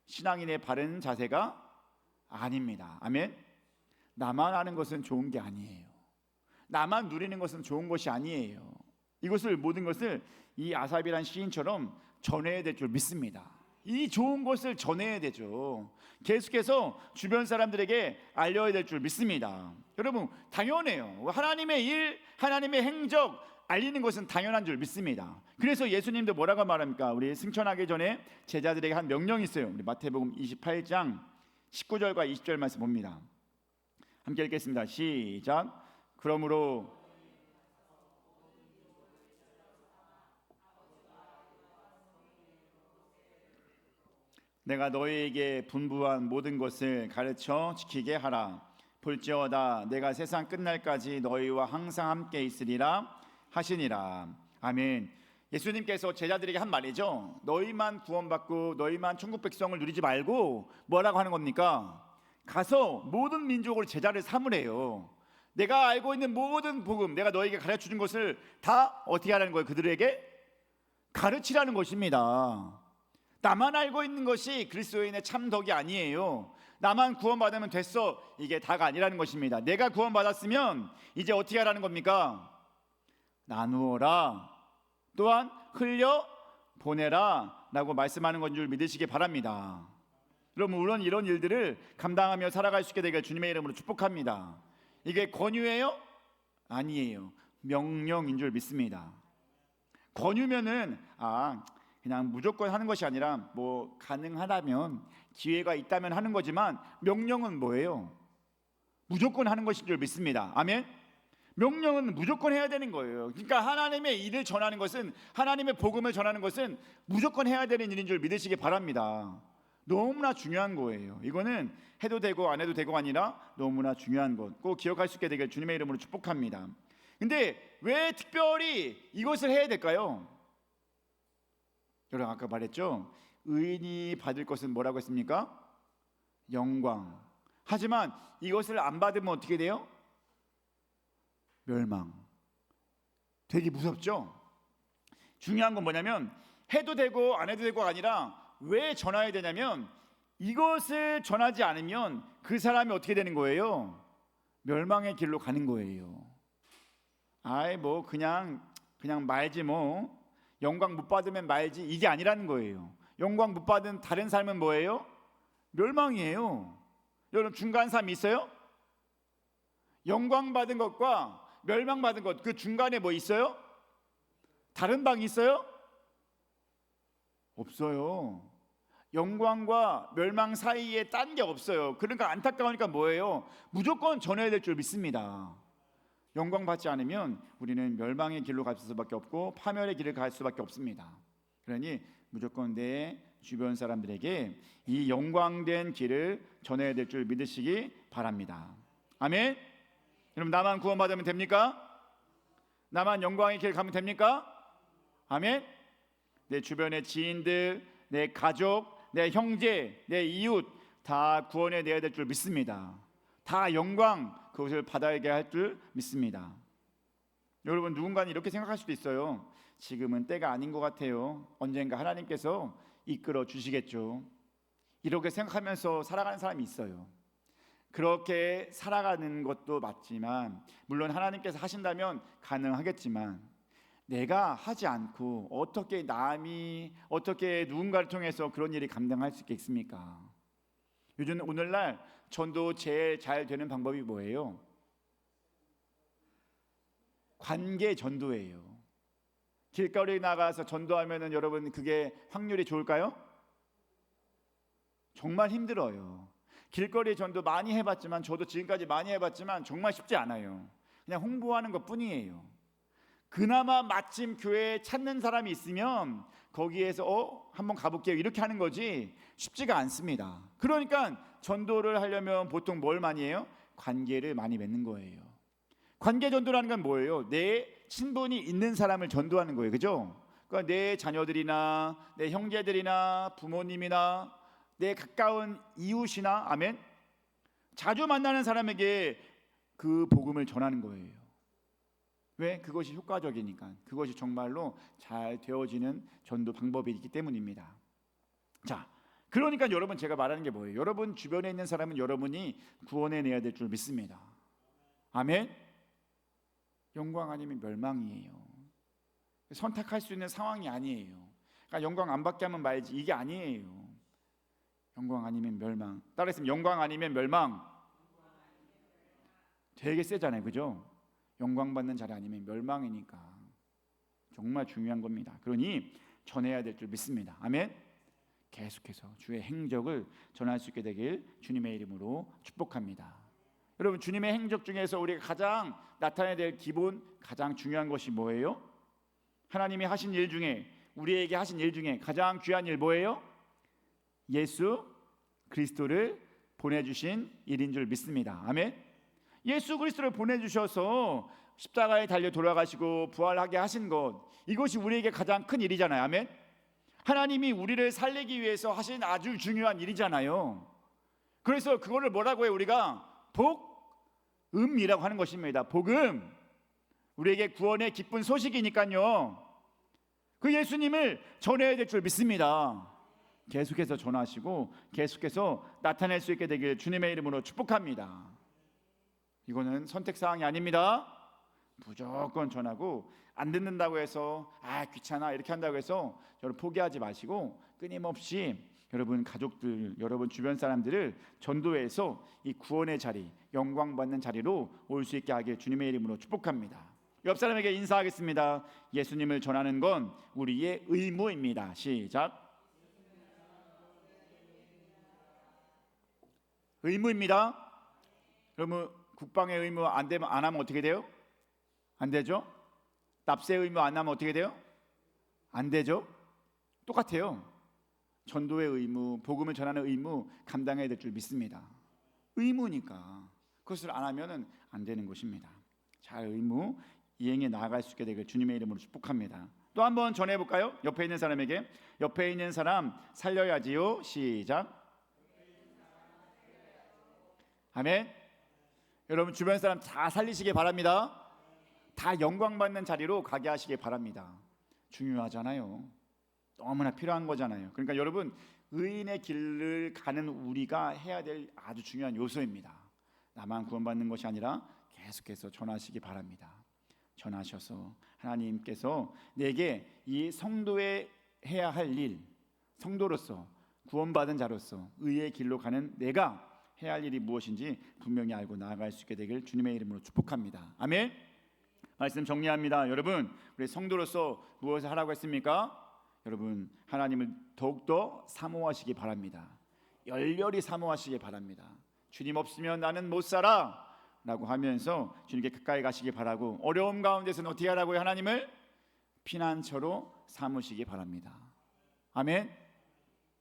신앙인의 바른 자세가 아닙니다. 아멘. 나만 아는 것은 좋은 게 아니에요. 나만 누리는 것은 좋은 것이 아니에요. 모든 것을 이 아삽이란 시인처럼 전해야 될 줄 믿습니다. 이 좋은 것을 전해야 되죠. 계속해서 주변 사람들에게 알려야 될 줄 믿습니다. 여러분, 당연해요. 하나님의 일, 하나님의 행적 알리는 것은 당연한 줄 믿습니다. 그래서 예수님도 뭐라고 말합니까? 우리 승천하기 전에 제자들에게 한 명령이 있어요. 우리 마태복음 28장 19절과 20절 말씀 봅니다. 함께 읽겠습니다. 시작. 그러므로 내가 너희에게 분부한 모든 것을 가르쳐 지키게 하라. 볼지어다 내가 세상 끝날까지 너희와 항상 함께 있으리라 하시니라. 아멘. 예수님께서 제자들에게 한 말이죠. 너희만 구원받고 너희만 천국 백성을 누리지 말고 뭐라고 하는 겁니까? 가서 모든 민족을 제자를 삼으래요. 내가 알고 있는 모든 복음, 내가 너에게 가르쳐준 것을 다 어떻게 하라는 거예요? 그들에게 가르치라는 것입니다. 나만 알고 있는 것이 그리스도인의 참 덕이 아니에요. 나만 구원받으면 됐어, 이게 다가 아니라는 것입니다. 내가 구원받았으면 이제 어떻게 하라는 겁니까? 나누어라, 또한 흘려 보내라 라고 말씀하는 건 줄 믿으시기 바랍니다. 여러분, 물론 이런 일들을 감당하며 살아갈 수 있게 되길 주님의 이름으로 축복합니다. 이게 권유예요? 아니에요. 명령인 줄 믿습니다. 권유면은 그냥 무조건 하는 것이 아니라 가능하다면, 기회가 있다면 하는 거지만, 명령은 뭐예요? 무조건 하는 것인 줄 믿습니다. 아멘. 명령은 무조건 해야 되는 거예요. 그러니까 하나님의 일을 전하는 것은, 하나님의 복음을 전하는 것은 무조건 해야 되는 일인 줄 믿으시기 바랍니다. 너무나 중요한 거예요. 이거는 해도 되고 안 해도 되고 아니라 너무나 중요한 것, 꼭 기억할 수 있게 되길 주님의 이름으로 축복합니다. 근데 왜 특별히 이것을 해야 될까요? 여러분, 아까 말했죠. 의인이 받을 것은 뭐라고 했습니까? 영광. 하지만 이것을 안 받으면 어떻게 돼요? 멸망. 되게 무섭죠? 중요한 건 뭐냐면, 해도 되고 안 해도 되고가 아니라 왜 전해야 되냐면, 이것을 전하지 않으면 그 사람이 어떻게 되는 거예요? 멸망의 길로 가는 거예요. 그냥 말지 영광 못 받으면 말지, 이게 아니라는 거예요. 영광 못 받은 다른 삶은 뭐예요? 멸망이에요. 여러분, 중간 삶이 있어요? 영광 받은 것과 멸망 받은 것, 그 중간에 뭐 있어요? 다른 방이 있어요? 없어요. 영광과 멸망 사이에 딴 게 없어요. 그러니까 안타까우니까 뭐예요? 무조건 전해야 될 줄 믿습니다. 영광 받지 않으면 우리는 멸망의 길로 갈 수밖에 없고 파멸의 길을 갈 수밖에 없습니다. 그러니 무조건 내 주변 사람들에게 이 영광된 길을 전해야 될 줄 믿으시기 바랍니다. 아멘. 여러분, 나만 구원받으면 됩니까? 나만 영광의 길 가면 됩니까? 아멘. 내 주변의 지인들, 내 가족, 내 형제, 내 이웃 다 구원해 내야 될 줄 믿습니다. 다 영광 그것을 받아야 할 줄 믿습니다. 여러분, 누군가는 이렇게 생각할 수도 있어요. 지금은 때가 아닌 것 같아요. 언젠가 하나님께서 이끌어 주시겠죠. 이렇게 생각하면서 살아가는 사람이 있어요. 그렇게 살아가는 것도 맞지만, 물론 하나님께서 하신다면 가능하겠지만, 내가 하지 않고 어떻게 남이, 어떻게 누군가를 통해서 그런 일이 감당할 수 있겠습니까? 요즘 오늘날 전도 제일 잘 되는 방법이 뭐예요? 관계 전도예요. 길거리에 나가서 전도하면은 여러분, 그게 확률이 좋을까요? 정말 힘들어요. 길거리 전도 많이 해봤지만, 저도 지금까지 많이 해봤지만 정말 쉽지 않아요. 그냥 홍보하는 것 뿐이에요. 그나마 마침 교회에 찾는 사람이 있으면 거기에서 한번 가볼게요 이렇게 하는 거지 쉽지가 않습니다. 그러니까 전도를 하려면 보통 뭘 많이 해요? 관계를 많이 맺는 거예요. 관계 전도라는 건 뭐예요? 내 친분이 있는 사람을 전도하는 거예요. 그죠? 그러니까 내 자녀들이나 내 형제들이나 부모님이나 내 가까운 이웃이나, 아멘, 자주 만나는 사람에게 그 복음을 전하는 거예요. 왜? 그것이 효과적이니까. 그것이 정말로 잘 되어지는 전도 방법이기 때문입니다. 자, 그러니까 여러분, 제가 말하는 게 뭐예요? 여러분 주변에 있는 사람은 여러분이 구원해내야 될 줄 믿습니다. 아멘. 영광 아니면 멸망이에요. 선택할 수 있는 상황이 아니에요. 그러니까 영광 안 받게 하면 말지, 이게 아니에요. 영광 아니면 멸망. 따라했으면 영광 아니면 멸망. 되게 세잖아요. 그죠? 영광 받는 자리 아니면 멸망이니까 정말 중요한 겁니다. 그러니 전해야 될 줄 믿습니다. 아멘. 계속해서 주의 행적을 전할 수 있게 되길 주님의 이름으로 축복합니다. 여러분, 주님의 행적 중에서 우리가 가장 나타내야 될 기본, 가장 중요한 것이 뭐예요? 하나님이 하신 일 중에, 우리에게 하신 일 중에 가장 귀한 일 뭐예요? 예수 그리스도를 보내주신 일인 줄 믿습니다. 아멘. 예수 그리스도를 보내주셔서 십자가에 달려 돌아가시고 부활하게 하신 것, 이것이 우리에게 가장 큰 일이잖아요. 아멘. 하나님이 우리를 살리기 위해서 하신 아주 중요한 일이잖아요. 그래서 그거를 뭐라고 해요? 우리가 복음이라고 하는 것입니다. 복음, 우리에게 구원의 기쁜 소식이니까요. 그 예수님을 전해야 될 줄 믿습니다. 계속해서 전하시고 계속해서 나타낼 수 있게 되길 주님의 이름으로 축복합니다. 이거는 선택사항이 아닙니다. 무조건 전하고, 안 듣는다고 해서 귀찮아 이렇게 한다고 해서 여러분 포기하지 마시고 끊임없이 여러분 가족들, 여러분 주변 사람들을 전도해서 이 구원의 자리, 영광 받는 자리로 올 수 있게 하길 주님의 이름으로 축복합니다. 옆 사람에게 인사하겠습니다. 예수님을 전하는 건 우리의 의무입니다. 시작. 의무입니다. 그러면 국방의 의무 안 하면 어떻게 돼요? 안 되죠? 납세 의무 안 하면 어떻게 돼요? 안 되죠? 똑같아요. 전도의 의무, 복음을 전하는 의무 감당해야 될 줄 믿습니다. 의무니까 그것을 안 하면은 안 되는 것입니다. 잘 의무 이행해 나아갈 수 있게 되길 주님의 이름으로 축복합니다. 또 한번 전해 볼까요? 옆에 있는 사람에게, 옆에 있는 사람 살려야지요. 시작. 아멘. 여러분 주변 사람 다 살리시기 바랍니다. 다 영광 받는 자리로 가게 하시기 바랍니다. 중요하잖아요. 너무나 필요한 거잖아요. 그러니까 여러분, 의인의 길을 가는 우리가 해야 될 아주 중요한 요소입니다. 나만 구원받는 것이 아니라 계속해서 전하시기 바랍니다. 전하셔서 하나님께서 내게 이 성도의 해야 할 일, 성도로서 구원받은 자로서 의의 길로 가는 내가 해야 할 일이 무엇인지 분명히 알고 나아갈 수 있게 되길 주님의 이름으로 축복합니다. 아멘. 말씀 정리합니다. 여러분, 우리 성도로서 무엇을 하라고 했습니까? 여러분, 하나님을 더욱더 사모하시기 바랍니다. 열렬히 사모하시기 바랍니다. 주님 없으면 나는 못 살아 라고 하면서 주님께 가까이 가시기 바라고, 어려움 가운데서는 어떻게 하라고요? 하나님을 피난처로 삼으시기 바랍니다. 아멘.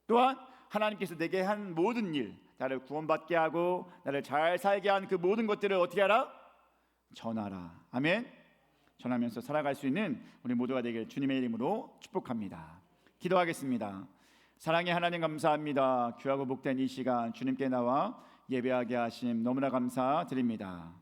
또한 하나님께서 내게 한 모든 일, 나를 구원받게 하고 나를 잘 살게 한 그 모든 것들을 어떻게 하라? 전하라. 아멘. 전하면서 살아갈 수 있는 우리 모두가 되길 주님의 이름으로 축복합니다. 기도하겠습니다. 사랑의 하나님, 감사합니다. 귀하고 복된 이 시간 주님께 나와 예배하게 하심 너무나 감사드립니다.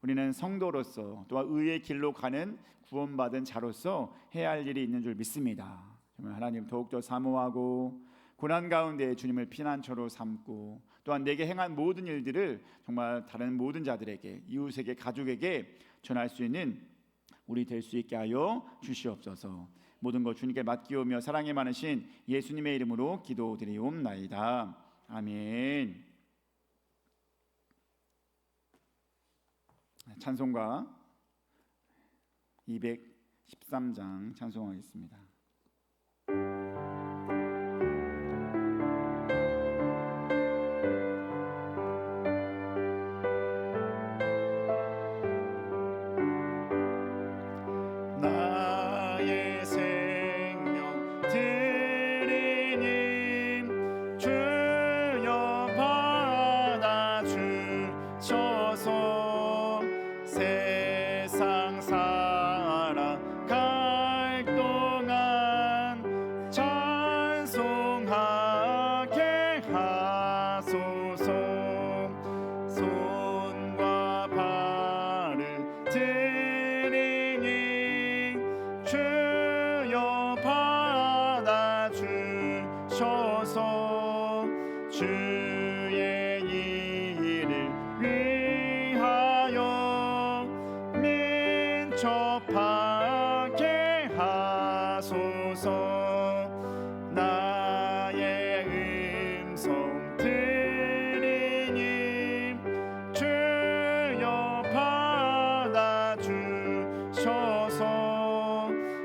우리는 성도로서 또한 의의 길로 가는 구원받은 자로서 해야 할 일이 있는 줄 믿습니다. 정말 하나님 더욱더 사모하고 고난 가운데 주님을 피난처로 삼고, 또한 내게 행한 모든 일들을 정말 다른 모든 자들에게, 이웃에게, 가족에게 전할 수 있는 우리 될 수 있게 하여 주시옵소서. 모든 것 주님께 맡기오며 사랑이 많으신 예수님의 이름으로 기도드리옵나이다. 아멘. 찬송가 213장 찬송하겠습니다. 주의 일을 위하여 민첩하게 하소서. 나의 음성 들으니 주여 받아주셔서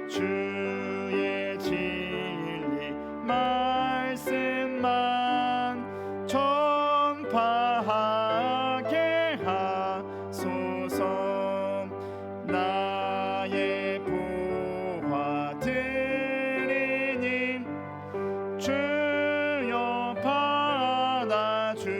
주의 진리 말씀만 전파하게 하소서. 나의 부하 들으니 주여 받아주.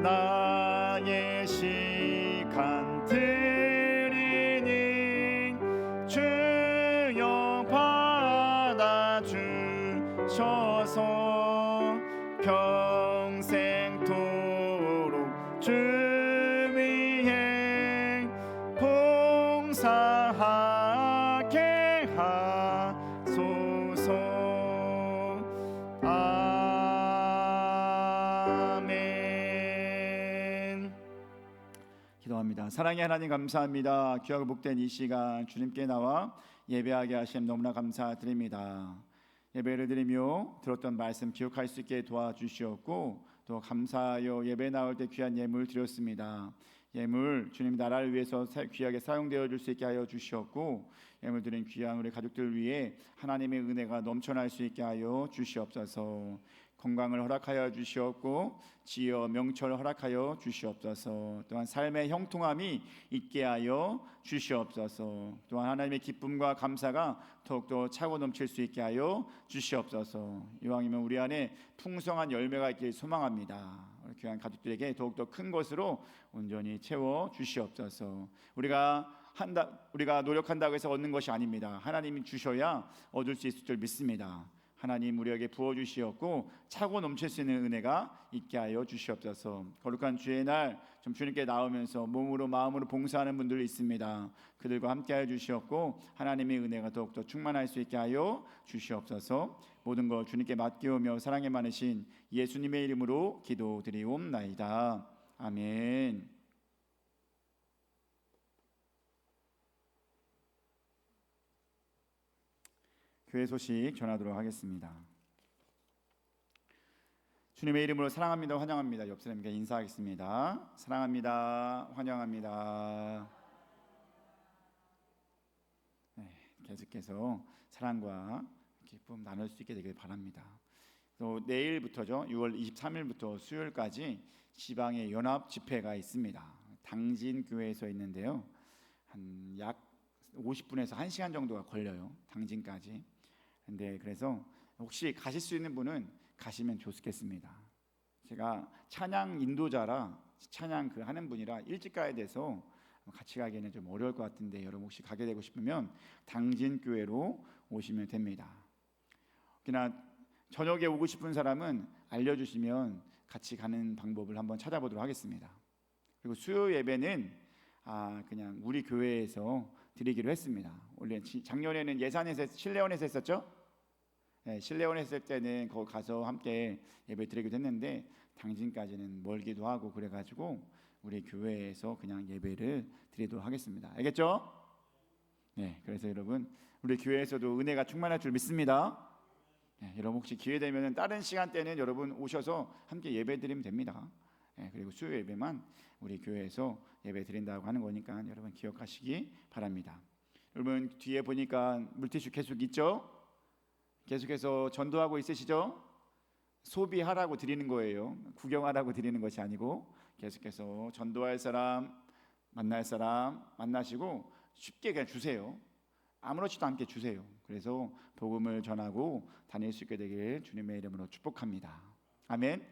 나의 시간 들으니 주여 받아주셔서 평생토록 주 위에 봉사하게 하소서. 기도합니다. 사랑의 하나님, 감사합니다. 귀하고 복된 이 시간 주님께 나와 예배하게 하심 너무나 감사드립니다. 예배를 드리며 들었던 말씀 기억할 수 있게 도와주시었고, 또 감사하여 예배 나올 때 귀한 예물 드렸습니다. 예물 주님 나라를 위해서 귀하게 사용되어 줄 수 있게 하여 주시었고, 예물 드린 귀한 우리 가족들 위해 하나님의 은혜가 넘쳐날 수 있게 하여 주시옵소서. 건강을 허락하여 주시옵고 지혜와 명철을 허락하여 주시옵소서. 또한 삶의 형통함이 있게 하여 주시옵소서. 또한 하나님의 기쁨과 감사가 더욱더 차고 넘칠 수 있게 하여 주시옵소서. 이왕이면 우리 안에 풍성한 열매가 있길 소망합니다. 우리 귀한 가족들에게 더욱더 큰 것으로 온전히 채워 주시옵소서. 우리가 노력한다고 해서 얻는 것이 아닙니다. 하나님이 주셔야 얻을 수 있을 줄 믿습니다. 하나님 우리에게 부어주시었고 차고 넘칠 수 있는 은혜가 있게 하여 주시옵소서. 거룩한 주의 날 좀 주님께 나오면서 몸으로 마음으로 봉사하는 분들이 있습니다. 그들과 함께 하여 주시옵고 하나님의 은혜가 더욱더 충만할 수 있게 하여 주시옵소서. 모든 것 주님께 맡기오며 사랑에 많으신 예수님의 이름으로 기도드리옵나이다. 아멘. 교회 소식 전하도록 하겠습니다. 주님의 이름으로 사랑합니다, 환영합니다. 옆 사람에게 인사하겠습니다. 사랑합니다, 환영합니다. 네, 계속해서 사랑과 기쁨 나눌 수 있게 되길 바랍니다. 또 내일부터죠, 6월 23일부터 수요일까지 지방의 연합 집회가 있습니다. 당진교회에서 있는데요, 한 약 50분에서 1시간 정도가 걸려요, 당진까지. 근데 그래서 혹시 가실 수 있는 분은 가시면 좋겠습니다. 제가 찬양 인도자라 찬양 하는 분이라 일찍 가야 돼서 같이 가기에는 좀 어려울 것 같은데, 여러분 혹시 가게 되고 싶으면 당진교회로 오시면 됩니다. 그러나 저녁에 오고 싶은 사람은 알려주시면 같이 가는 방법을 한번 찾아보도록 하겠습니다. 그리고 수요 예배는 그냥 우리 교회에서 드리기로 했습니다. 원래 작년에는 예산에서 실내원에서 했었죠. 네, 실내원에서 했을 때는 거기 가서 함께 예배 드리기도 했는데 당진까지는 멀기도 하고 그래가지고 우리 교회에서 그냥 예배를 드리도록 하겠습니다. 알겠죠? 네, 그래서 여러분 우리 교회에서도 은혜가 충만할 줄 믿습니다. 네, 여러분 혹시 기회 되면 다른 시간대는 여러분 오셔서 함께 예배 드리면 됩니다. 네, 그리고 수요 예배만 우리 교회에서 예배 드린다고 하는 거니까 여러분 기억하시기 바랍니다. 여러분 뒤에 보니까 물티슈 계속 있죠? 계속해서 전도하고 있으시죠? 소비하라고 드리는 거예요. 구경하라고 드리는 것이 아니고 계속해서 전도할 사람, 만날 사람 만나시고 쉽게 그냥 주세요. 아무렇지도 않게 주세요. 그래서 복음을 전하고 다닐 수 있게 되길 주님의 이름으로 축복합니다. 아멘.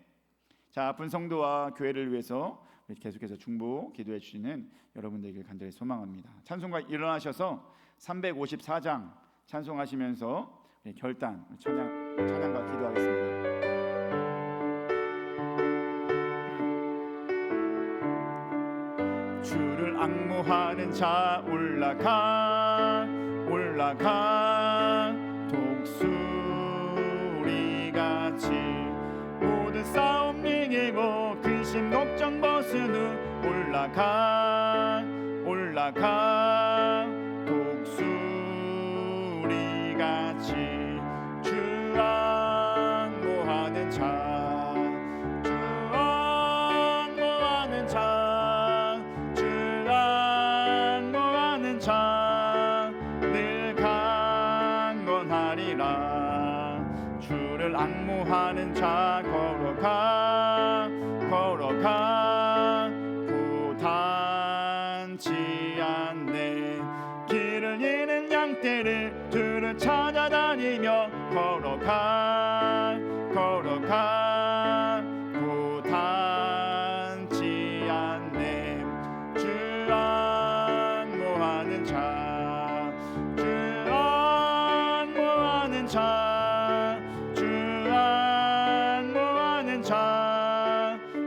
자, 아픈 성도와 교회를 위해서 계속해서 중보 기도해 주시는 여러분 되길 간절히 소망합니다. 찬송가 일어나셔서 354장 찬송하시면서 결단 찬양과 기도하겠습니다. 주를 앙모하는 자 올라가 독수리같이 모든 싸움 이기고 근심 걱정 벗은 후 올라가 독수리같이 주 앙모하는 자 늘 강건하리라. 주를 앙모하는 자 걸어가 고단치 않네. 길을 잃은 양떼를 두루 찾아다니며 걸어가 고단치 않네. 주 앙모하는 자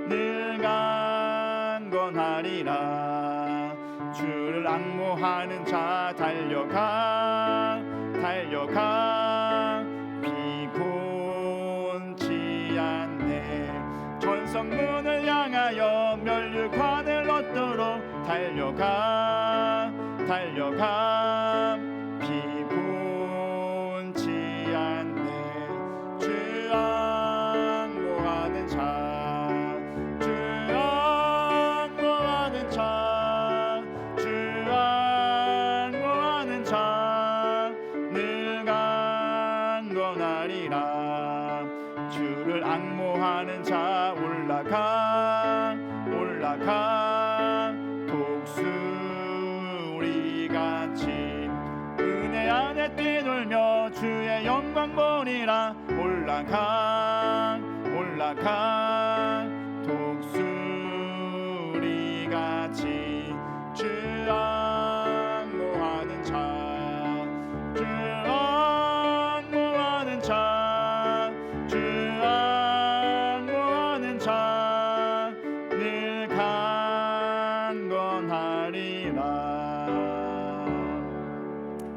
늘 강건하리라. 주를 앙모하는 자 달려가 피곤치 않네. 전성문을 향하여 멸류관을 얻도록 달려가 피곤치 않네. 주 앙모하는 자 늘 강건하리라. 주를 앙모하는 자 올라가 독수리같이 은혜 안에 뛰놀며 주의 영광 보리라. 올라가 독수리같이 주 앙모하는 자 늘 강건하리라.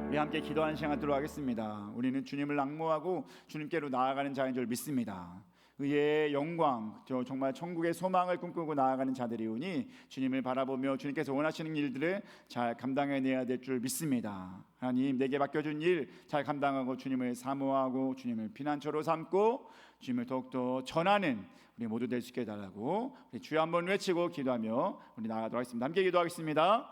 우리 함께 기도하는 시간 갖도록 하겠습니다. 우리는 주님을 앙모하고 주님께로 나아가는 자인 줄 믿습니다. 의의 영광, 정말 천국의 소망을 꿈꾸고 나아가는 자들이오니 주님을 바라보며 주님께서 원하시는 일들을 잘 감당해내야 될 줄 믿습니다. 하나님, 내게 맡겨준 일 잘 감당하고 주님을 사모하고 주님을 피난처로 삼고 주님을 더욱더 전하는 우리 모두 될 수 있게 해달라고 우리 주여 한번 외치고 기도하며 우리 나아가도록 하겠습니다. 함께 기도하겠습니다.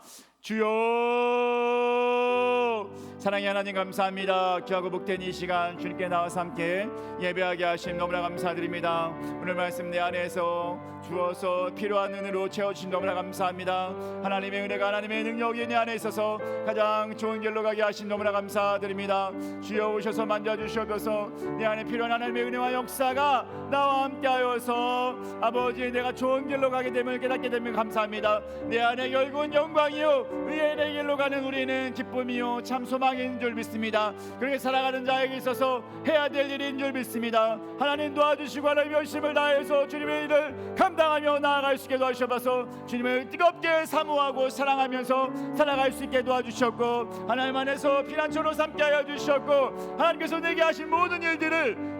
주여, 사랑의 하나님 감사합니다. 귀하고 복된 이 시간 주님께 나와서 함께 예배하게 하심 너무나 감사드립니다. 오늘 말씀 내 안에서 주어서 필요한 은혜로 채워주신 너무나 감사합니다. 하나님의 은혜가 하나님의 능력이 내 안에 있어서 가장 좋은 길로 가게 하신 너무나 감사드립니다. 주여 오셔서 만져주셔서 내 안에 필요한 하나님의 은혜와 역사가 나와 함께하여서 아버지 내가 좋은 길로 가게 됨을 깨닫게 되면 감사합니다. 내 안에 결국은 영광이요 의의 길로 가는 우리는 기쁨이요 참 소망인 줄 믿습니다. 그렇게 살아가는 자에게 있어서 해야 될 일인 줄 믿습니다. 하나님 도와주시고 하나님 열심을 다해서 주님의 일을 감당하며 나아갈 수 있게 도와주셔서 주님을 뜨겁게 사모하고 사랑하면서 살아갈 수 있게 도와주셨고 하나님 안에서 피난처로 삼게 하여 주셨고 하나님께서 내게 하신 모든 일들을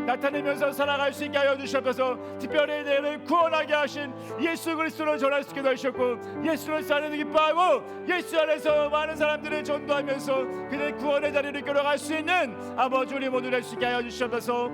나타내면서 살아갈 수 있게 하여 주셔서 특별히 내를 구원하게 하신 예수 그리스도를 전할 수 있게 도와주셨고 예수를 사랑하는 기뻐하고 예수 안에서 많은 사람들을 전도하면서 그들의 구원의 자리를 끌어갈 수 있는 아버지 우리 모두 될 수 있게 하여 주셔서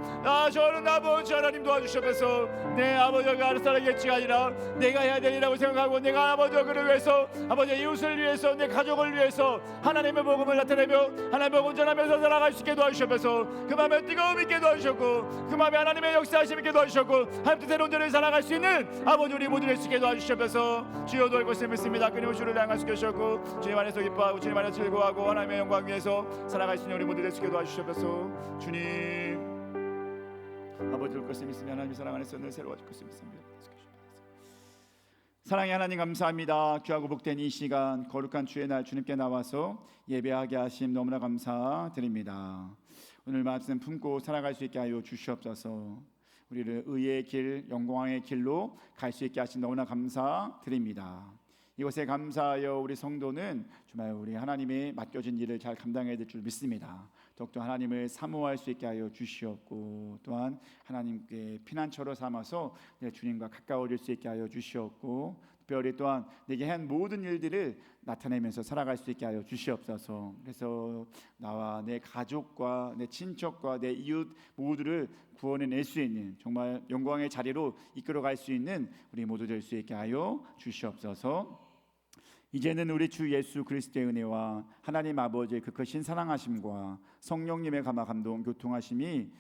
저는 아버지 하나님 도와주셔서 내 아버지가 알아서 하겠지가 아니라 내가 해야 되리라고 생각하고 내가 아버지 그를 위해서 아버지 이웃을 위해서 내 가족을 위해서 하나님의 복음을 나타내며 하나님의 복음 전하면서 살아갈 수 있게 도와주셔서 그 마음에 뜨거움 있게 도와주셨고 그 마음에 하나님의 역사하심 있게 도와주셨고 하나님 뜻대로 온전히 살아갈 수 있는 아버지 우리 모두 될 수 있게 도와주셔서 주여 도울 것을 믿습니다. 끊임없이 주를 향할 수 계셨고 주님 안에서 기뻐하고 주님 안에서 즐거워하고 하나님의 영광 위에서 살아갈 수 있는 우리 모두 될 수 있게 도와주셔서 주님 아버지 도울 것을 믿습니다. 하나님의 사랑 안에서 늘 새로워질 것을 믿습니다. 사랑의 하나님 감사합니다. 귀하고 복된 이 시간 거룩한 주의 날 주님께 나와서 예배하게 하심 너무나 감사드립니다. 오늘 말씀 품고 살아갈 수 있게 하여 주시옵소서. 우리를 의의 길, 영광의 길로 갈 수 있게 하신 너무나 감사드립니다. 이것에 감사하여 우리 성도는 정말 우리 하나님의 맡겨진 일을 잘 감당해야 될 줄 믿습니다. 더욱더 하나님을 사모할 수 있게 하여 주시옵고 또한 하나님께 피난처로 삼아서 주님과 가까워질 수 있게 하여 주시옵고 특별히 또한 내게 한 모든 일들을 나타내면서 살아갈 수 있게 하여 주시옵소서. 그래서 나와 내 가족과 내 친척과 내 이웃 모두를 구원해낼 수 있는 정말 영광의 자리로 이끌어갈 수 있는 우리 모두 될 수 있게 하여 주시옵소서. 이제는 우리 주 예수 그리스도의 은혜와 하나님 아버지의 그 크신 사랑하심과 성령님의 감화 감동 교통하심이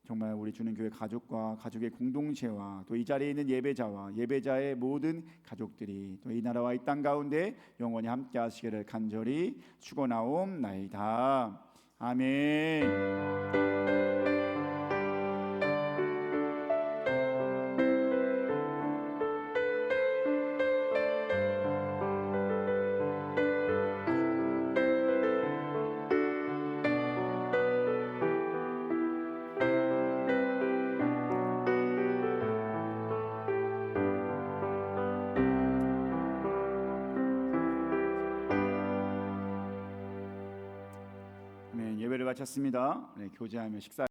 정말 우리 주는 교회 가족과 가족의 공동체와 또 이 자리에 있는 예배자와 예배자의 모든 가족들이 또 이 나라와 이 땅 가운데 영원히 함께 하시기를 간절히 축원하옵나이다. 아멘. 예배를 마쳤습니다. 교제하며 식사